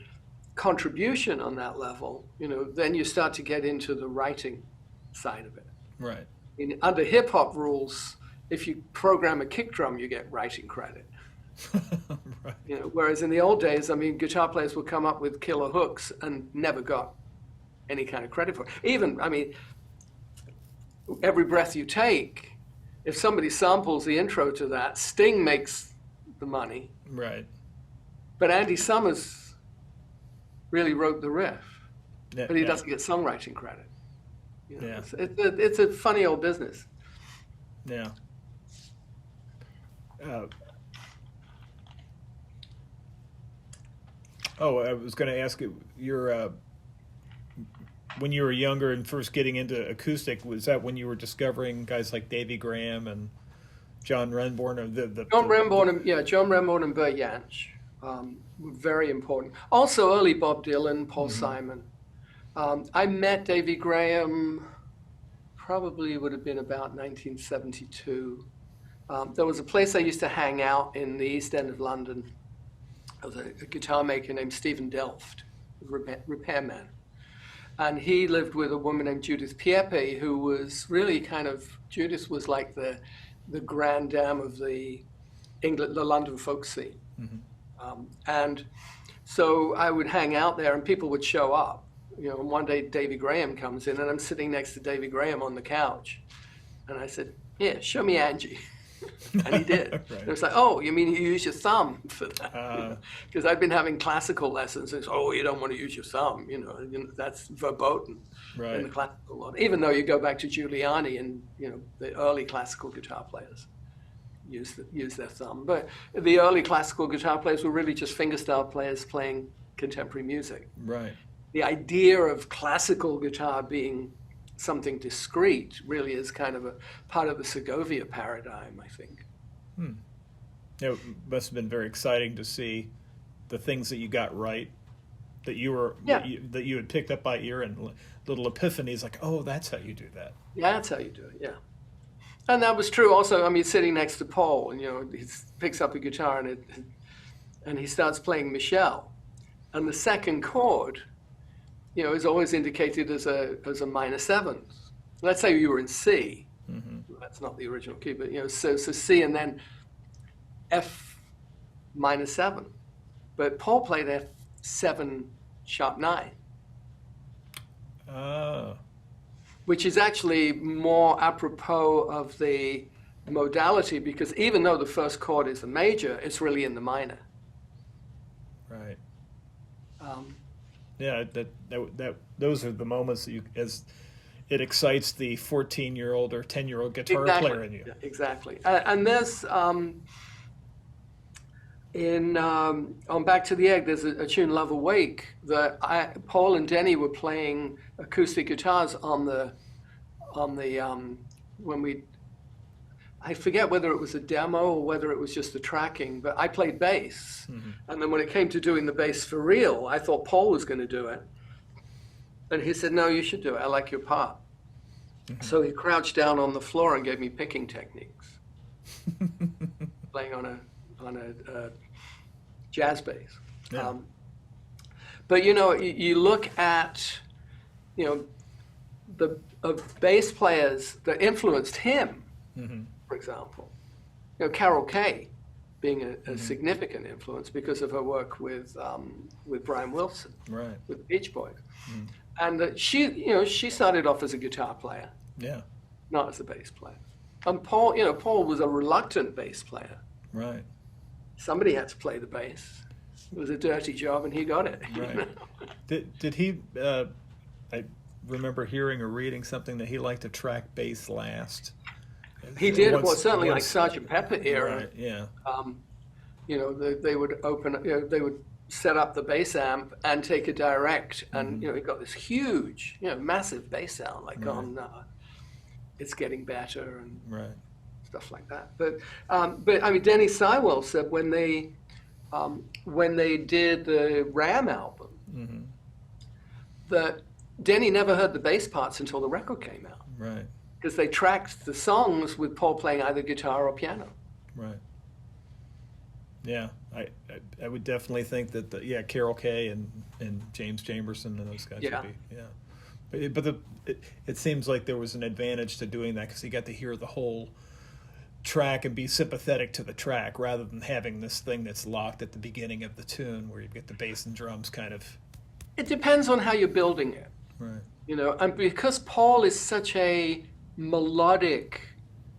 contribution on that level, you know, then you start to get into the writing side of it. Right. Under hip hop rules, if you program a kick drum, you get writing credit. Right. You know, whereas in the old days, I mean, guitar players would come up with killer hooks and never got any kind of credit for it. Even, I mean, Every Breath You Take, if somebody samples the intro to that, Sting makes the money. Right. But Andy Summers really wrote the riff, yeah, but he doesn't get songwriting credit. You know, yeah. It's a funny old business. Yeah. I was going to ask you, when you were younger and first getting into acoustic, was that when you were discovering guys like Davy Graham and John Renbourn, or John Renbourn and Bert Jansch, were very important. Also, early Bob Dylan, Paul Simon. I met Davy Graham probably would have been about 1972. There was a place I used to hang out in the East End of London. There was a guitar maker named Stephen Delft, a repairman. And he lived with a woman named Judith Piepe, who was really Judith was like the grand dame of the London folk scene. And so I would hang out there and people would show up. And one day Davy Graham comes in and I'm sitting next to Davy Graham on the couch. And I said, yeah, show me Angie. And he did. Right. And it was like, oh, you mean you use your thumb for that? Because I'd been having classical lessons. And it's, oh, you don't want to use your thumb. That's verboten in the classical world. Even though you go back to Giuliani and, the early classical guitar players use their thumb. But the early classical guitar players were really just fingerstyle players playing contemporary music. Right. The idea of classical guitar being something discrete really is kind of a part of the Segovia paradigm, I think. It must have been very exciting to see the things that you got right, that you had picked up by ear, and little epiphanies like, oh, that's how you do that. Yeah, that's how you do it, yeah. And that was true also, I mean, sitting next to Paul, and, he picks up a guitar and he starts playing Michelle. And the second chord, is always indicated as a minor seventh. Let's say you were in C. That's not the original key, but so C and then F minor 7. But Paul played F7 sharp 9. Which is actually more apropos of the modality, because even though the first chord is the major, it's really in the minor. Right. Yeah, those are the moments that as it excites the 14-year-old or 10-year-old guitar player in you. Yeah, exactly. And there's on Back to the Egg, there's a tune Love Awake that Paul and Denny were playing acoustic guitars on the when we, I forget whether it was a demo or whether it was just the tracking, but I played bass. And then when it came to doing the bass for real, I thought Paul was going to do it. And he said, no, you should do it. I like your part. So he crouched down on the floor and gave me picking techniques, playing on a jazz bass. Yeah. But, you look at, the bass players that influenced him, for example, Carol Kay being a significant influence because of her work with Brian Wilson, with the Beach Boys, and she started off as a guitar player, not as a bass player. And Paul was a reluctant bass player. Right. Somebody had to play the bass. It was a dirty job, and he got it. Right. Did he? I remember hearing or reading something that he liked to track bass last. He did. Certainly like Sgt. Pepper era. Right, yeah. They would open. They would set up the bass amp and take a direct, and he got this huge, massive bass sound, like on "It's Getting Better" and stuff like that. But I mean, Denny Sywell said when they did the Ram album, that Denny never heard the bass parts until the record came out. Right. Because they tracked the songs with Paul playing either guitar or piano. Right. Yeah, I would definitely think that Carol Kay and James Jamerson and those guys would be, But it seems like there was an advantage to doing that because you got to hear the whole track and be sympathetic to the track rather than having this thing that's locked at the beginning of the tune where you get the bass and drums kind of. It depends on how you're building it. Right. And because Paul is such a melodic,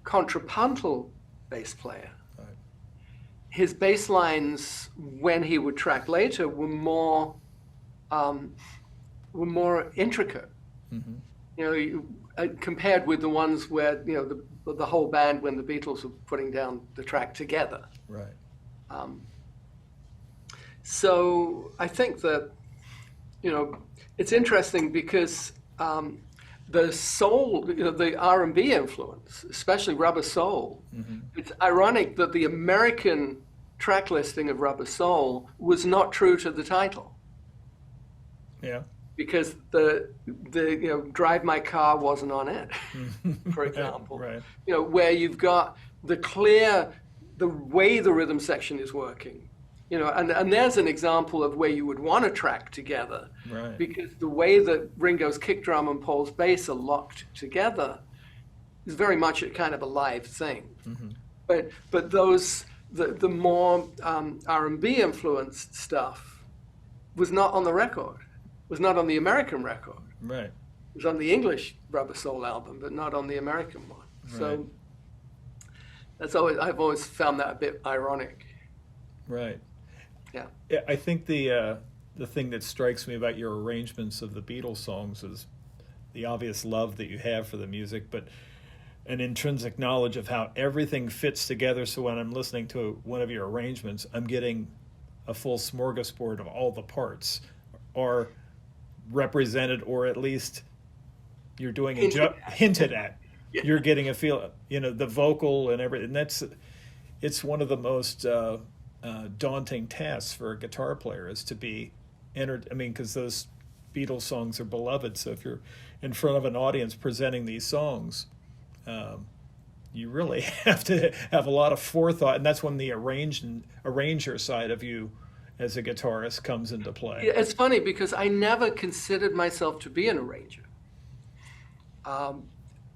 contrapuntal bass player, his bass lines, when he would track later, were more intricate. Compared with the ones where the whole band, when the Beatles were putting down the track together. Right. So I think that it's interesting because the soul, the R&B influence, especially Rubber Soul. It's ironic that the American track listing of Rubber Soul was not true to the title. Yeah. because the Drive My Car wasn't on it, for example. Right. Where you've got the way the rhythm section is working. And there's an example of where you would want to track together, Right. because the way that Ringo's kick drum and Paul's bass are locked together is very much a kind of a live thing. But the more R&B influenced stuff was not on the record, was not on the American record. Right. It was on the English Rubber Soul album, but not on the American one. So I've always found that a bit ironic. Right. Yeah. Yeah, I think the thing that strikes me about your arrangements of the Beatles songs is the obvious love that you have for the music, but an intrinsic knowledge of how everything fits together. So when I'm listening to one of your arrangements, I'm getting a full smorgasbord of all the parts are represented, or at least you're doing hinted at. Yeah. You're getting a feel, the vocal and everything. It's one of the most daunting tasks for a guitar player is to be entered. I mean, because those Beatles songs are beloved. So if you're in front of an audience presenting these songs, you really have to have a lot of forethought, and that's when the arranger side of you as a guitarist comes into play. Yeah, it's funny because I never considered myself to be an arranger.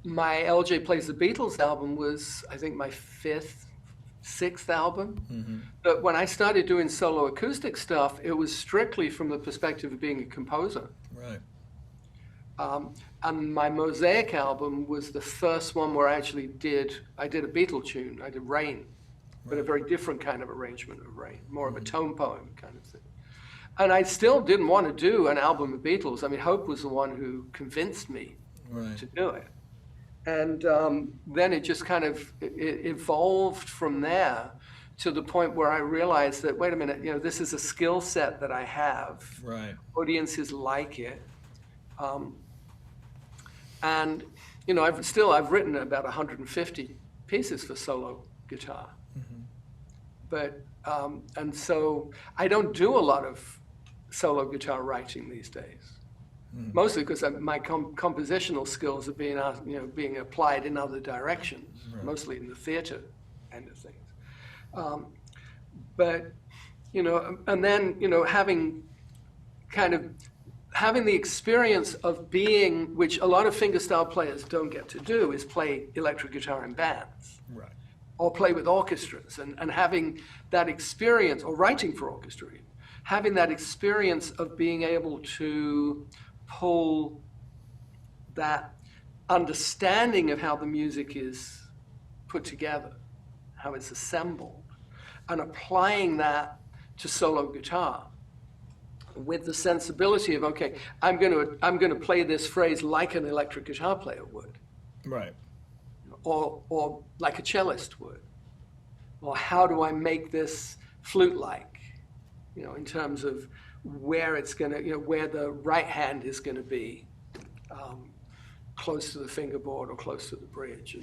My LJ Plays the Beatles album was, I think, my sixth album. But when I started doing solo acoustic stuff, it was strictly from the perspective of being a composer. Right. And my Mosaic album was the first one where I did a Beatle tune. I did Rain, but a very different kind of arrangement of Rain, more of a tone poem kind of thing. And I still didn't want to do an album of Beatles. I mean, Hope was the one who convinced me to do it. And then it just kind of it evolved from there to the point where I realized that, wait a minute, this is a skill set that I have. Right. Audiences like it. And I've written about 150 pieces for solo guitar, but and so I don't do a lot of solo guitar writing these days, mostly because my compositional skills are being applied in other directions, mostly in the theater end of things. But and then having the experience of being, which a lot of fingerstyle players don't get to do, is play electric guitar in bands. Right. Or play with orchestras, and having that experience, or writing for orchestra, having that experience of being able to pull that understanding of how the music is put together, how it's assembled, and applying that to solo guitar with the sensibility of, okay, I'm going to play this phrase like an electric guitar player would. Right. Or like a cellist would. Or how do I make this flute-like, in terms of where it's going to, where the right hand is going to be close to the fingerboard or close to the bridge.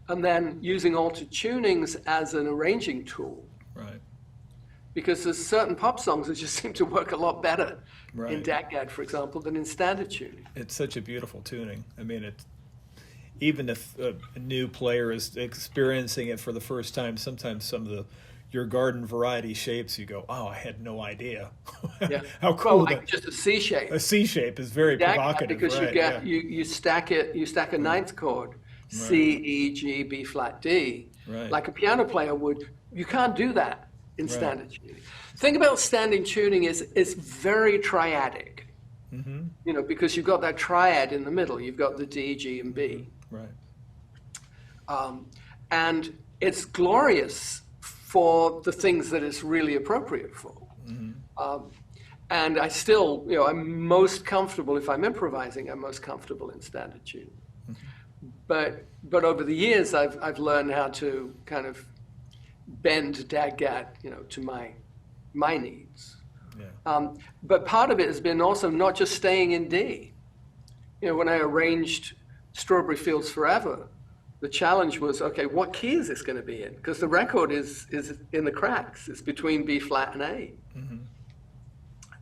And then using altered tunings as an arranging tool. Right. Because there's certain pop songs that just seem to work a lot better in DAC-GAD, for example, than in standard tuning. It's such a beautiful tuning. I mean, even if a new player is experiencing it for the first time, sometimes some of your garden variety shapes, you go, oh, I had no idea. Yeah. How cool. Well, like just a C shape. A C shape is very provocative. Because you stack a ninth chord, C, E, G, B flat, D. Right. Like a piano player would. You can't do that in standard tuning. The thing about standard tuning is it's very triadic. Because you've got that triad in the middle. You've got the D, G, and B. Right. And it's glorious for the things that it's really appropriate for. And I still, I'm most comfortable, if I'm improvising, I'm most comfortable in standard tuning. But over the years, I've learned how to kind of bend DAG-GAD, to my needs. Yeah. But part of it has been also not just staying in D. When I arranged Strawberry Fields Forever, the challenge was, okay, what key is this going to be in? Because the record is in the cracks. It's between B flat and A.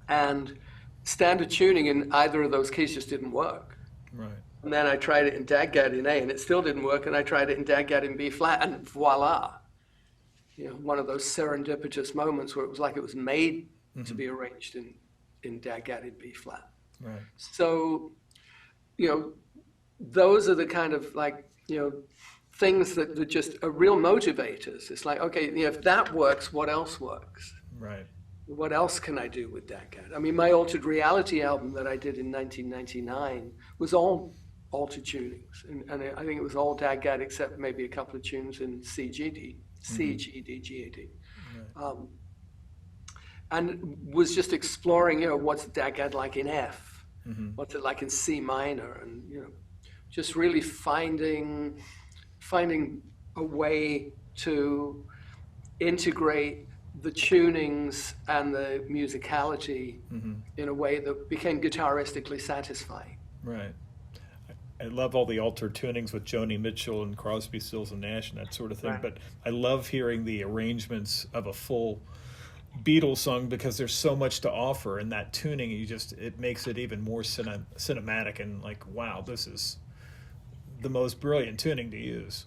And standard tuning in either of those keys just didn't work. Right. And then I tried it in DAGGAD in A, and it still didn't work. And I tried it in DAGGAD in B flat, and voila! One of those serendipitous moments where it was like it was made to be arranged in DAGGAD in B flat. Right. So, those are the kind of things that just are real motivators. It's like, okay, if that works, what else works? Right. What else can I do with DAGGAD? I mean, my Altered Reality album that I did in 1999 was all altered tunings. And I think it was all DAGGAD except maybe a couple of tunes in CGD, GAD. Right. And was just exploring, what's DAGGAD like in F? What's it like in C minor? And, just really finding a way to integrate the tunings and the musicality in a way that became guitaristically satisfying. Right. I love all the altered tunings with Joni Mitchell and Crosby, Stills and Nash and that sort of thing. Right. But I love hearing the arrangements of a full Beatles song because there's so much to offer, and that tuning it makes it even more cinematic and like, wow, this is the most brilliant tuning to use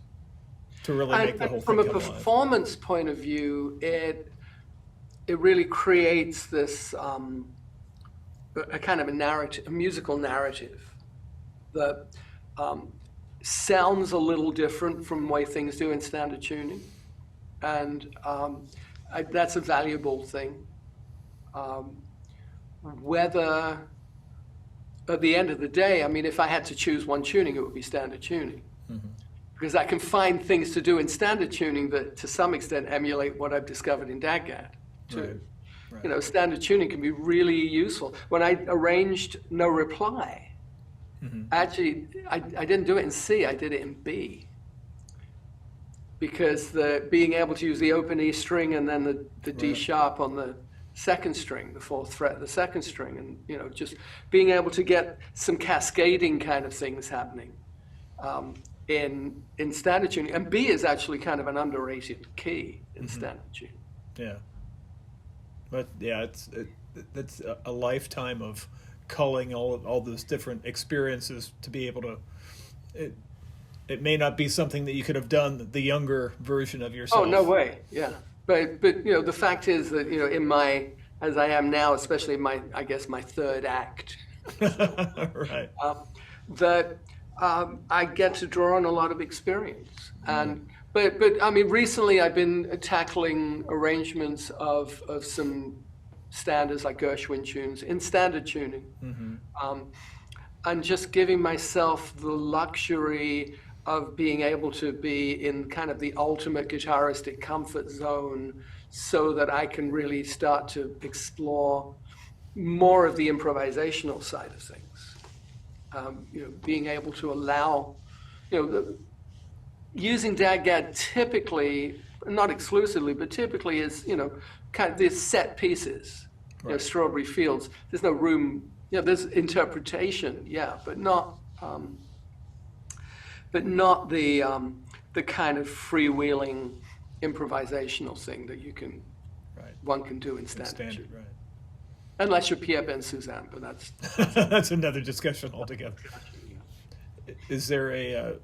to really make the whole thing come alive. From a performance point of view, it really creates this a kind of a narrative, a musical narrative that sounds a little different from the way things do in standard tuning, and that's a valuable thing. Whether at the end of the day, I mean, if I had to choose one tuning, it would be standard tuning. Because I can find things to do in standard tuning that to some extent emulate what I've discovered in DAGGAD too. Right. Standard tuning can be really useful. When I arranged No Reply, actually, I didn't do it in C, I did it in B. Because being able to use the open E string and then the D sharp on the second string, the fourth fret of the second string, and just being able to get some cascading kind of things happening in standard tuning. And B is actually kind of an underrated key in standard tuning. Yeah, but yeah, it's a lifetime of culling all those different experiences to be able to. It may not be something that you could have done the younger version of yourself. Oh, no way. Yeah. But the fact is that, as I am now, especially my third act, right. That I get to draw on a lot of experience. And but I mean, recently I've been tackling arrangements of some standards like Gershwin tunes in standard tuning. And just giving myself the luxury of being able to be in kind of the ultimate guitaristic comfort zone so that I can really start to explore more of the improvisational side of things. Being able to allow, using DAGGAD typically, not exclusively, but typically is, kind of these set pieces, Strawberry Fields. There's no room, there's interpretation, but not the kind of freewheeling improvisational thing that one can do in standard, right? Unless you're Pierre Ben Suzanne, but that's that's another discussion altogether. Is there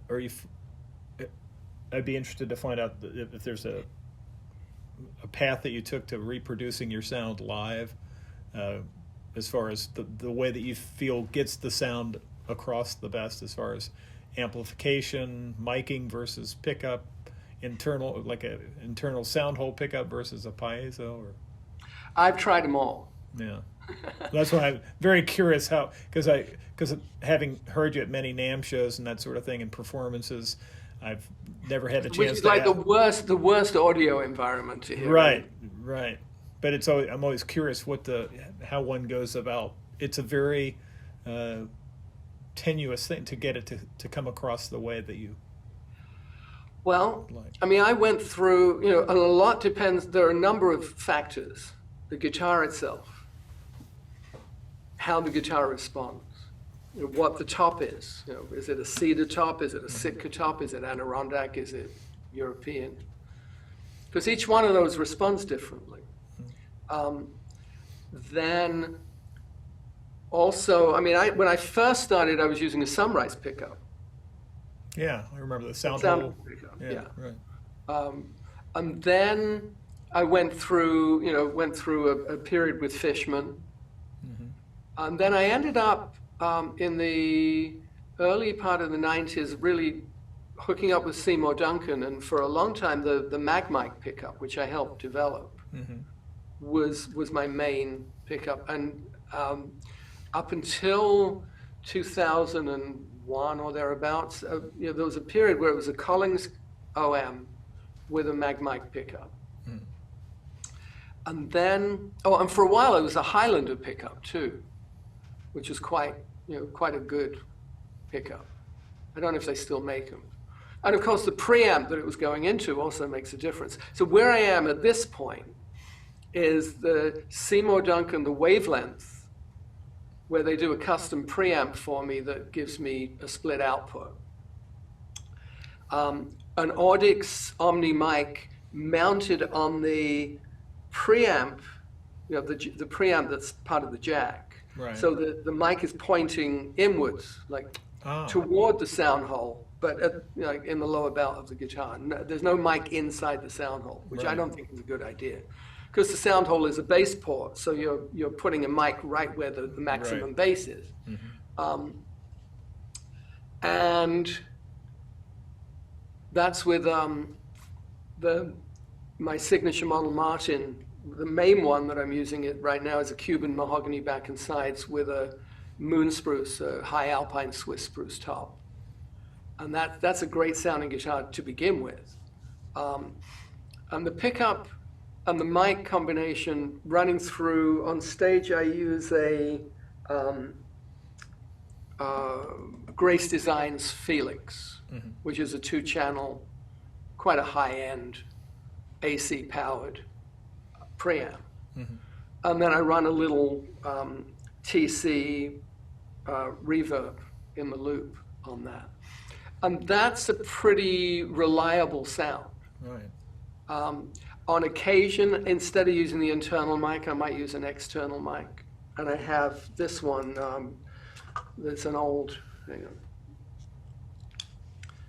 I'd be interested to find out if there's a path that you took to reproducing your sound live, as far as the way that you feel gets the sound across the best, as far as amplification, miking versus pickup, internal sound hole pickup versus a piezo, or I've tried them all. Yeah, that's why I'm very curious because having heard you at many NAMM shows and that sort of thing and performances, I've never had a chance. Which is like the worst audio environment to hear. Right. But I'm always curious how one goes about. It's a very tenuous thing to get it to come across the way that you. Well, like. I mean, I went through, and a lot depends. There are a number of factors. The guitar itself, how the guitar responds, what the top is. Is it a cedar top? Is it a Sitka top? Is it Adirondack? Is it European? Because each one of those responds differently. Then Also, I mean, when I first started, I was using a Sunrise pickup. Yeah, I remember the sound Sound hole. pickup, Yeah, yeah. right. And then I went through a period with Fishman. And then I ended up in the early part of the 90s really hooking up with Seymour Duncan. And for a long time, the Mag Mic pickup, which I helped develop, was my main pickup. And up until 2001 or thereabouts, there was a period where it was a Collins OM with a Mag Mic pickup. And then, and for a while it was a Highlander pickup too, which was quite a good pickup. I don't know if they still make them. And of course the preamp that it was going into also makes a difference. So where I am at this point is the Seymour Duncan, the Wavelength, where they do a custom preamp for me that gives me a split output. An Audix Omni mic mounted on the preamp, the preamp that's part of the jack. Right. So the mic is pointing inwards, like toward the sound hole, but in the lower belt of the guitar. No, there's no mic inside the sound hole, which I don't think is a good idea. Because the sound hole is a bass port, so you're putting a mic right where the maximum bass is. And that's with my signature model Martin. The main one that I'm using it right now is a Cuban mahogany back and sides with a moon spruce, a high alpine Swiss spruce top. And that's a great sounding guitar to begin with. And the pickup and the mic combination running through, on stage I use a Grace Designs Felix, which is a 2-channel, quite a high-end AC powered preamp. And then I run a little TC reverb in the loop on that. And that's a pretty reliable sound. Right. On occasion, instead of using the internal mic, I might use an external mic. And I have this one, that's an old,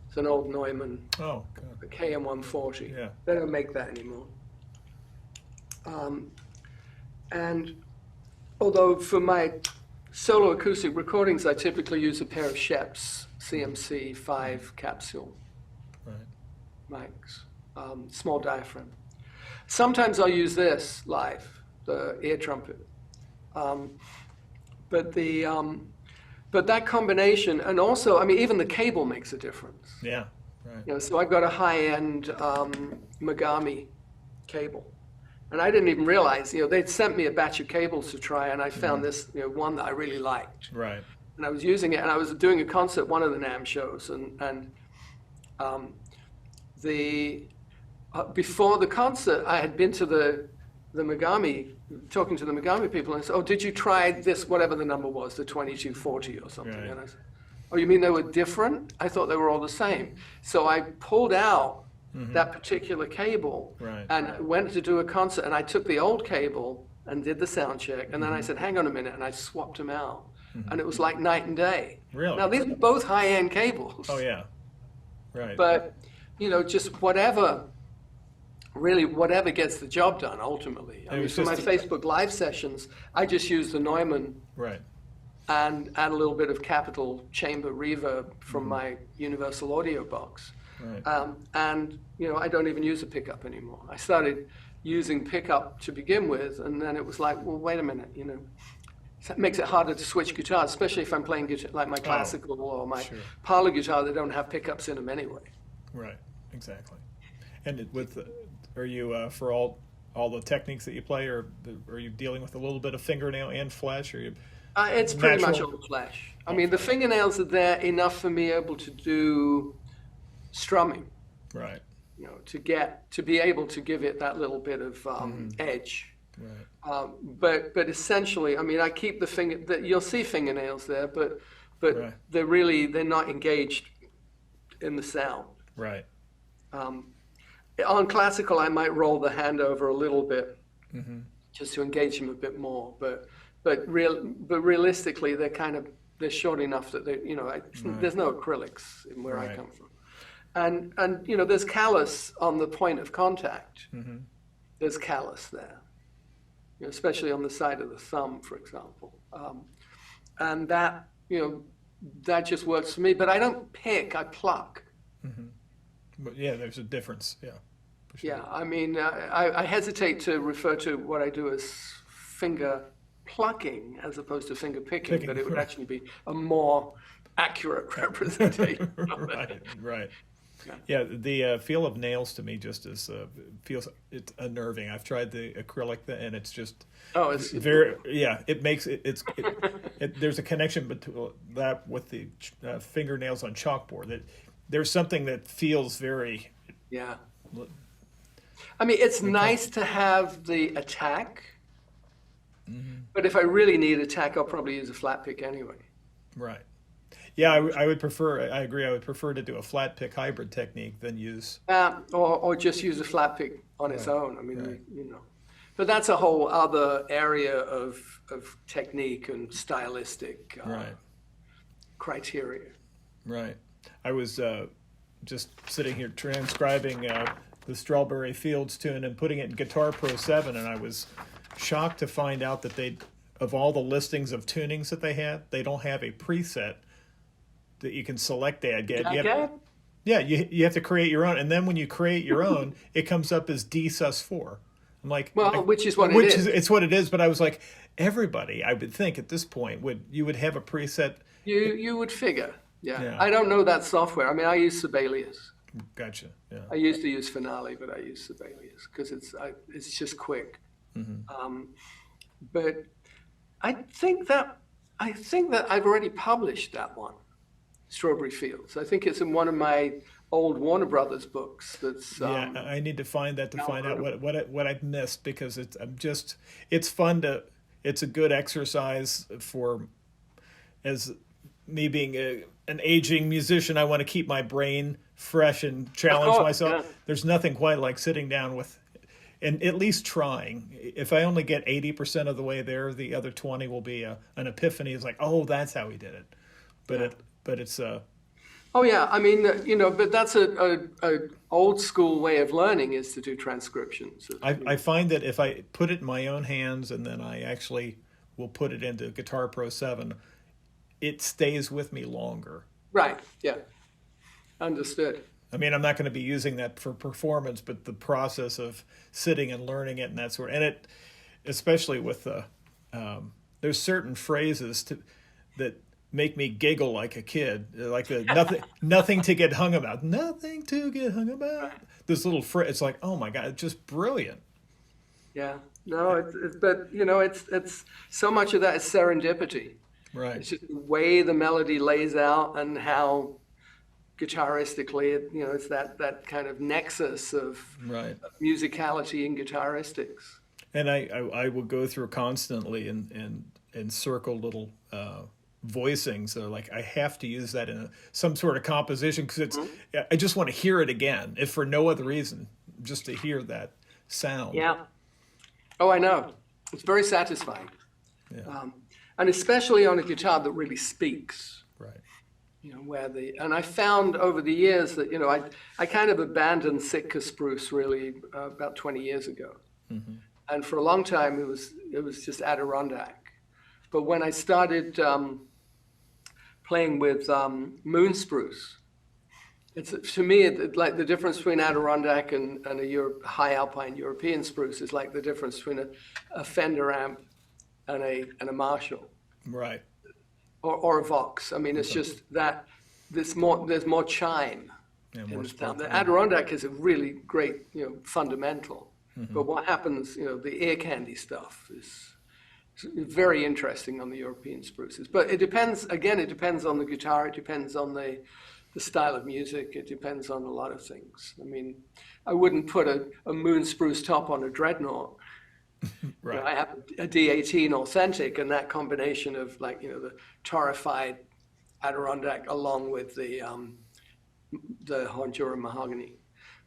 it's an old Neumann, Oh, God. a KM140. Yeah. They don't make that anymore. And although for my solo acoustic recordings, I typically use a pair of Sheps CMC 5 capsule mics, small diaphragm. Sometimes I'll use this live, the ear trumpet. But that combination, and also, I mean, even the cable makes a difference. Yeah, right. So I've got a high-end Megami cable. And I didn't even realize, they'd sent me a batch of cables to try, and I found this, one that I really liked. Right. And I was using it, and I was doing a concert at one of the NAMM shows, and before the concert, I had been to the Megami, talking to the Megami people, and I said, "Oh, did you try this, whatever the number was, the 2240 or something?" Right. And I said, "Oh, you mean they were different? I thought they were all the same." So I pulled out that particular cable and went to do a concert, and I took the old cable and did the sound check, and then I said, "Hang on a minute," and I swapped them out, and it was like night and day. Really? Now these are both high-end cables. Oh, yeah. Right. But just whatever gets the job done ultimately. I mean, for my Facebook Live sessions, I just use the Neumann and add a little bit of Capital chamber reverb from my Universal Audio box. Right. And I don't even use a pickup anymore. I started using pickup to begin with, and then it was like, well, wait a minute, it makes it harder to switch guitars, especially if I'm playing guitar, like my classical or my parlor guitar. They don't have pickups in them anyway. Right. Exactly. And are you for all the techniques that you play, or are you dealing with a little bit of fingernail and flesh, or you? It's pretty much all flesh. I mean, the fingernails are there enough for me able to do strumming. Right. To be able to give it that little bit of edge. Right. But essentially, I mean, I keep you'll see fingernails there, but they're not engaged in the sound. Right. On classical, I might roll the hand over a little bit just to engage them a bit more. But but realistically, they're short enough that there's no acrylics in where I come from, and there's callus on the point of contact. There's callus there, especially on the side of the thumb, for example, and that just works for me. But I don't pick; I pluck. But yeah, there's a difference. Yeah. For sure. Yeah, I mean, I hesitate to refer to what I do as finger plucking as opposed to finger picking, but it would actually be a more accurate representation. Right. Yeah, the feel of nails to me just feels it's unnerving. I've tried the acrylic and it's just it's very It makes there's a connection between that with the fingernails on chalkboard. That there's something that feels very I mean, it's nice to have the attack, but if I really need attack, I'll probably use a flat pick anyway. Right. Yeah, I would prefer. I agree. I would prefer to do a flat pick hybrid technique than use or just use a flat pick on its own. I mean, but that's a whole other area of technique and stylistic criteria. Right. I was just sitting here transcribing the Strawberry Fields tune and putting it in Guitar Pro 7, and I was shocked to find out that of all the listings of tunings that they had, they don't have a preset that you can select to add. You have to create your own, and then when you create your own, it comes up as D sus4. I'm like, which is what it is. It's what it is, but I was like, everybody, I would think at this point would have a preset. You would figure. Yeah. I don't know that software. I mean, I use Sibelius. Gotcha. Yeah. I used to use Finale, but I use Sibelius because it's just quick. But I think that I've already published that one, Strawberry Fields. I think it's in one of my old Warner Brothers books. I need to find that to find out what I've missed, because it's fun to. It's a good exercise for, as me being an aging musician, I want to keep my brain fresh and challenge myself. Yeah. There's nothing quite like sitting down with, and at least trying. If I only get 80% of the way there, the other 20 will be an epiphany. It's like, oh, that's how he did it. But it's Oh yeah, I mean, but that's a old school way of learning, is to do transcriptions. I find that if I put it in my own hands and then I actually will put it into Guitar Pro 7, it stays with me longer. Right. Yeah. Understood. I mean, I'm not going to be using that for performance, but the process of sitting and learning it and that sort, and it, especially with there's certain phrases that make me giggle like a kid, like the nothing to get hung about. Nothing to get hung about. This little phrase, it's like, oh my God, it's just brilliant. Yeah. No, it's so much of that is serendipity. Right. It's just the way the melody lays out and how guitaristically, it's that kind of nexus of musicality and guitaristics. And I will go through constantly and circle little voicings. So like, I have to use that in some sort of composition, because I just want to hear it again, if for no other reason, just to hear that sound. Yeah. Oh, I know. It's very satisfying. Yeah. And especially on a guitar that really speaks. Right. And I found over the years that, I kind of abandoned Sitka spruce really about 20 years ago. Mm-hmm. And for a long time, it was just Adirondack. But when I started playing with moon spruce, to me, like the difference between Adirondack and a high alpine European spruce is like the difference between a Fender amp and a Marshall. Right. Or a Vox. I mean, it's just that there's more chime. Yeah, more the Adirondack is a really great, fundamental. Mm-hmm. But what happens, the ear candy stuff is very interesting on the European spruces. But it depends on the guitar, it depends on the style of music, it depends on a lot of things. I mean, I wouldn't put a moon spruce top on a dreadnought. Right. I have a D18 authentic, and that combination of the torrefied Adirondack along with the Honduran mahogany.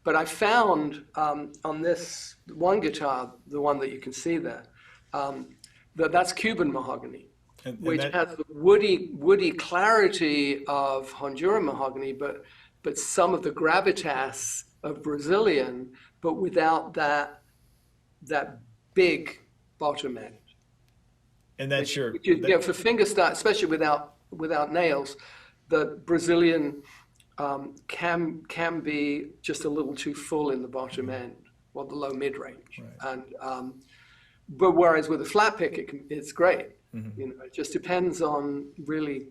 But I found on this one guitar, the one that you can see there, that's Cuban mahogany, And which that, has the woody clarity of Honduran mahogany, but some of the gravitas of Brazilian, but without that big bottom end. and that's For fingerstyle, especially without nails, the Brazilian can be just a little too full in the bottom end, or the low mid range, right. and but whereas with a flat pick, it's great. Mm-hmm. It just depends on really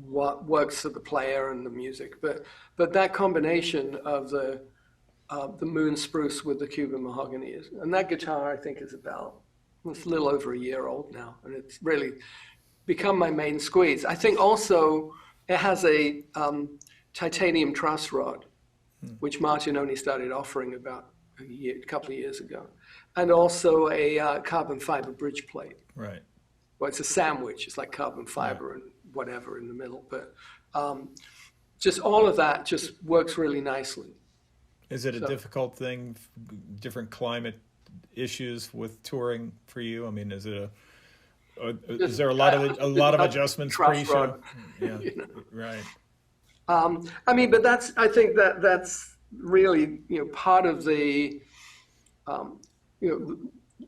what works for the player and the music. But that combination of the moon spruce with the Cuban mahogany and that guitar I think is it's a little over a year old now, and it's really become my main squeeze. I think also it has a titanium truss rod, which Martin only started offering about a couple of years ago, and also a carbon fiber bridge plate. Right. Well, it's a sandwich. It's like carbon fiber and whatever in the middle, but just all of that just works really nicely. Is it a difficult thing? Different climate issues with touring for you? I mean, is there a lot of adjustants pre-show? Yeah, right. I mean, but I think that's really part of the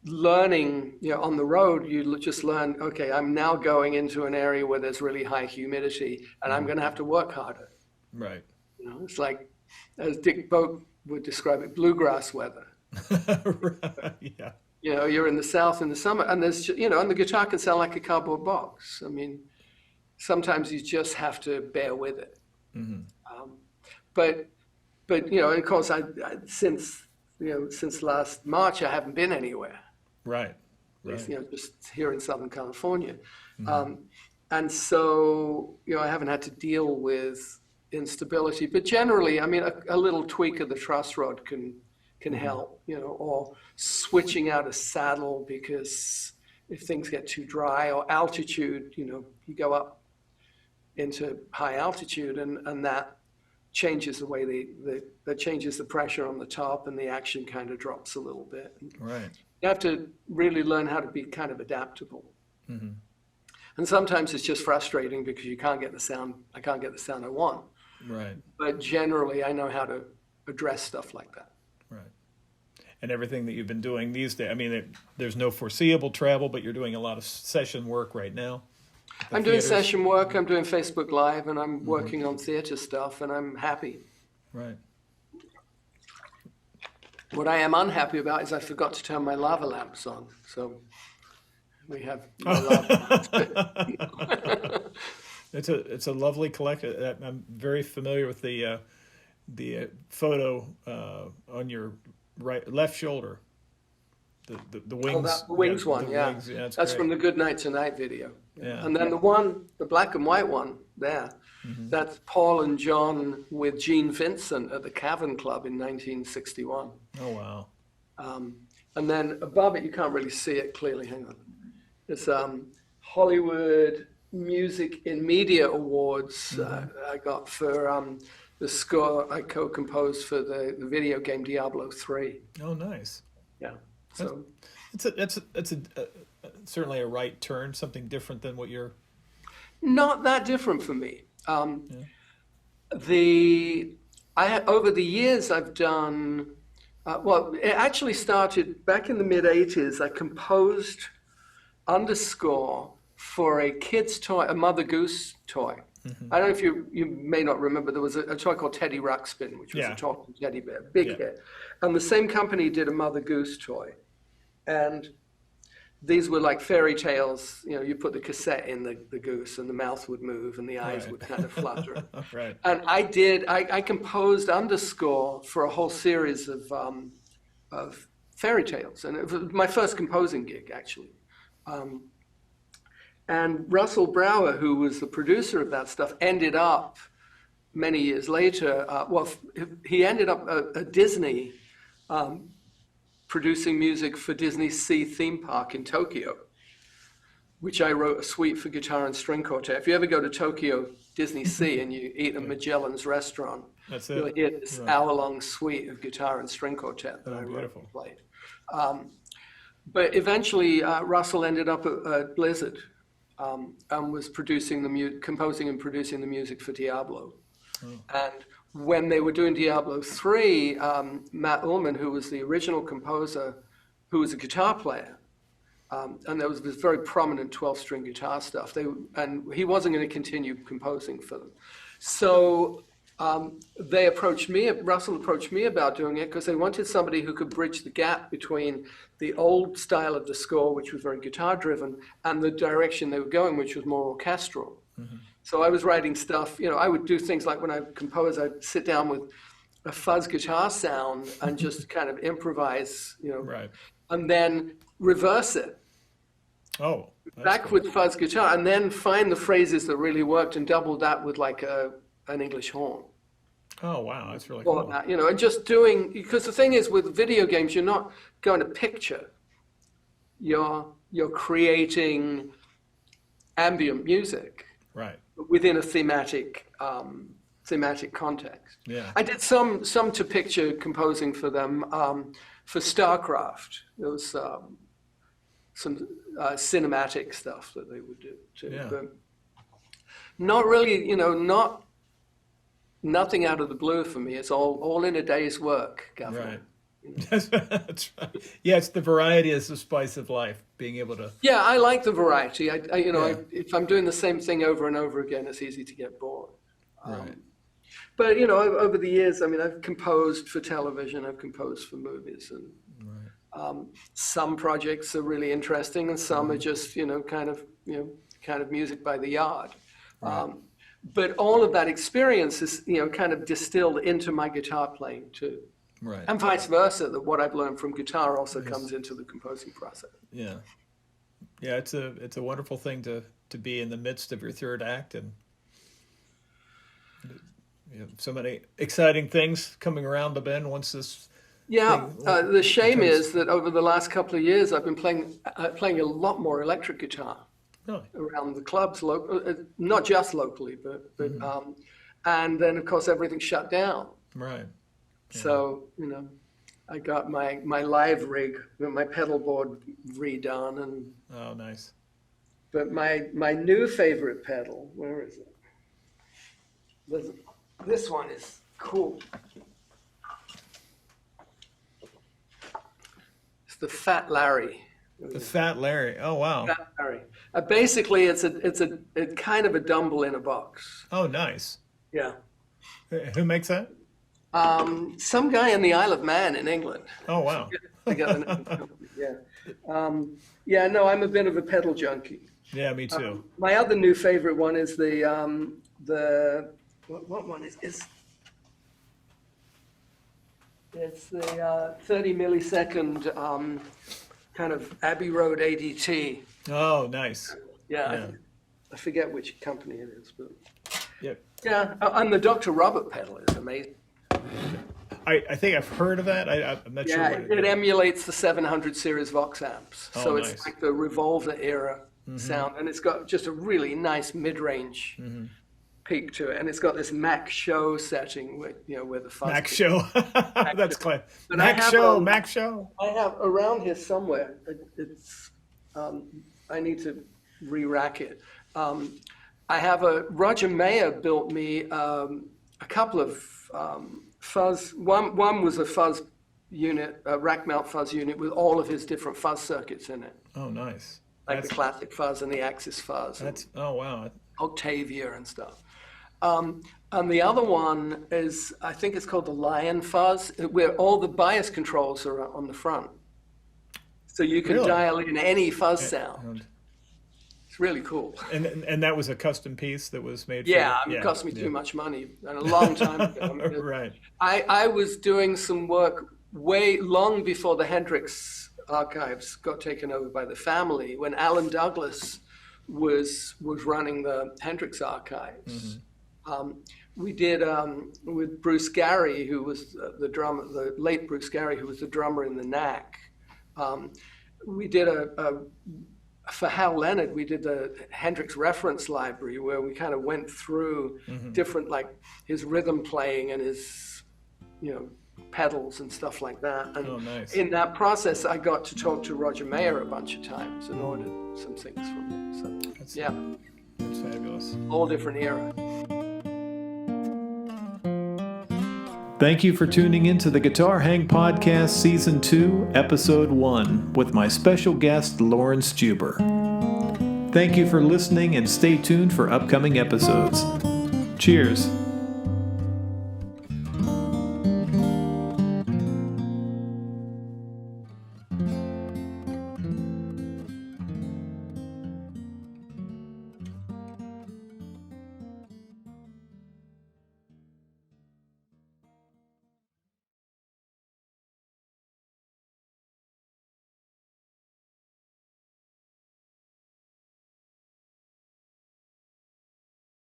learning. On the road, you just learn. Okay, I'm now going into an area where there's really high humidity, and I'm going to have to work harder. Right. It's like, as Dick Boat would describe it, bluegrass weather. Right. Yeah. You're in the South in the summer, and there's and the guitar can sound like a cardboard box. I mean, sometimes you just have to bear with it. Mm-hmm. But of course, since last March, I haven't been anywhere. Right. Right. Just here in Southern California, Mm-hmm. and so I haven't had to deal with instability. But generally, I mean, a little tweak of the truss rod can help. Or switching out a saddle because if things get too dry, or altitude, you go up into high altitude, and that changes the way that changes the pressure on the top, and the action kind of drops a little bit. Right. You have to really learn how to be kind of adaptable. Mm-hmm. And sometimes it's just frustrating because I can't get the sound I want. Right. But generally, I know how to address stuff like that. Right. And everything that you've been doing these days, I mean, there's no foreseeable travel, but you're doing a lot of session work right now. I'm doing session work, I'm doing Facebook Live, and I'm working on theater stuff, and I'm happy. Right. What I am unhappy about is I forgot to turn my lava lamps on. So we have lava lamps. It's a lovely collection. I'm very familiar with the photo on your left shoulder. The wings. The wings one, yeah. Wings, yeah, that's great. from the Good Night Tonight video. Yeah. And then the black and white one there, that's Paul and John with Gene Vincent at the Cavern Club in 1961. Oh, wow. And then above it, you can't really see it clearly. Hang on. It's Hollywood Music in Media Awards I got for the score I co-composed for the video game Diablo 3. Oh, nice. Yeah. So it's certainly a right turn, something different than what you're. Not that different for me. Over the years I've done. It actually started back in the mid '80s. I composed underscore for a kid's toy, a Mother Goose toy. I don't know if you may not remember, there was a toy called Teddy Ruxpin, which was a talking teddy bear, big hit. And the same company did a Mother Goose toy. And these were like fairy tales. You put the cassette in the goose and the mouth would move and the eyes would kind of flutter. Right. And I composed underscore for a whole series of fairy tales. And it was my first composing gig, actually. And Russell Brower, who was the producer of that stuff, ended up many years later, he ended up at Disney producing music for Disney's Sea theme park in Tokyo, which I wrote a suite for guitar and string quartet. If you ever go to Tokyo Disney Sea and you eat at Magellan's restaurant, you'll hear this hour-long suite of guitar and string quartet that I wrote and played. But eventually, Russell ended up at Blizzard, and was composing and producing the music for Diablo. And when they were doing Diablo 3, Matt Ullman, who was the original composer, who was a guitar player, and there was this very prominent 12-string guitar stuff, and he wasn't going to continue composing for them. So Russell approached me about doing it because they wanted somebody who could bridge the gap between the old style of the score, which was very guitar-driven, and the direction they were going, which was more orchestral. Mm-hmm. So I was writing stuff, I would do things like when I compose, I'd sit down with a fuzz guitar sound and just kind of improvise, right. And then reverse it. Oh, back cool. With fuzz guitar, and then find the phrases that really worked and double that with like an English horn. Oh, wow, that's really cool. That, and just doing, because the thing is with video games, you're not going to picture. You're creating ambient music. Right. Within a thematic context. Yeah. I did some to picture composing for them for StarCraft. There was some cinematic stuff that they would do too. Yeah. But not really, nothing out of the blue for me. It's all in a day's work, Governor. Right. That's right. Yeah, it's the variety is the spice of life. Being able to. Yeah, I like the variety. If I'm doing the same thing over and over again, it's easy to get bored. Right. But over the years, I've composed for television. I've composed for movies, and right. Some projects are really interesting, and some are just kind of music by the yard. Right. But all of that experience is kind of distilled into my guitar playing too. Right. And vice versa, that what I've learned from guitar also comes into the composing process. Yeah. Yeah, it's a wonderful thing to be in the midst of your third act, and so many exciting things coming around the bend once this. Yeah, the shame is that over the last couple of years I've been playing a lot more electric guitar. Really? Around the clubs, not just locally, but and then of course everything shut down. Right. So, I got my live rig, my pedal board redone, and oh, nice. But my new favorite pedal, where is it? This one is cool. It's the Fat Larry. The Fat Larry. Oh, wow. Fat Larry. Basically, it's kind of a Dumble in a box. Oh, nice. Yeah. Who makes that? Some guy in the Isle of Man in England. Oh, wow. Yeah. No, I'm a bit of a pedal junkie. Yeah, me too. My other new favorite one is what one is it's the 30 millisecond kind of Abbey Road ADT. Oh, nice. Yeah. I forget which company it is, but yep. Yeah, and the Dr. Robert pedal is amazing. I think I've heard of that. I'm not sure. Yeah, it emulates the 700 series Vox amps. Oh, so nice. It's like the Revolver era sound, and it's got just a really nice mid-range peak to it, and it's got this Mac Show setting where the fuzz. Mac Show. That's clear. Mac Show. I have around here somewhere. It's I need to re-rack it. I have Roger Mayer built me a couple of fuzz. One was a fuzz unit, a rack mount fuzz unit with all of his different fuzz circuits in it. Oh, nice. Like the classic fuzz and the Axis fuzz. Oh, wow. Octavia and stuff. And the other one is, I think it's called the Lion Fuzz, where all the bias controls are on the front. So you can dial in any fuzz sound. It's really cool. And that was a custom piece that was made for it cost me too much money and a long time ago. Right. I was doing some work way long before the Hendrix archives got taken over by the family, when Alan Douglas was running the Hendrix archives. We did with Bruce Gary, who was the drummer, the late Bruce Gary, who was the drummer in the Knack. We did for Hal Leonard, we did the Hendrix reference library, where we kind of went through different, like his rhythm playing and his, pedals and stuff like that. And Oh, nice. in that process, I got to talk to Roger Mayer a bunch of times and ordered some things from him. So That's fabulous. whole different era. Thank you for tuning in to the Guitar Hang Podcast Season 2, Episode 1, with my special guest, Laurence Juber. Thank you for listening and stay tuned for upcoming episodes. Cheers.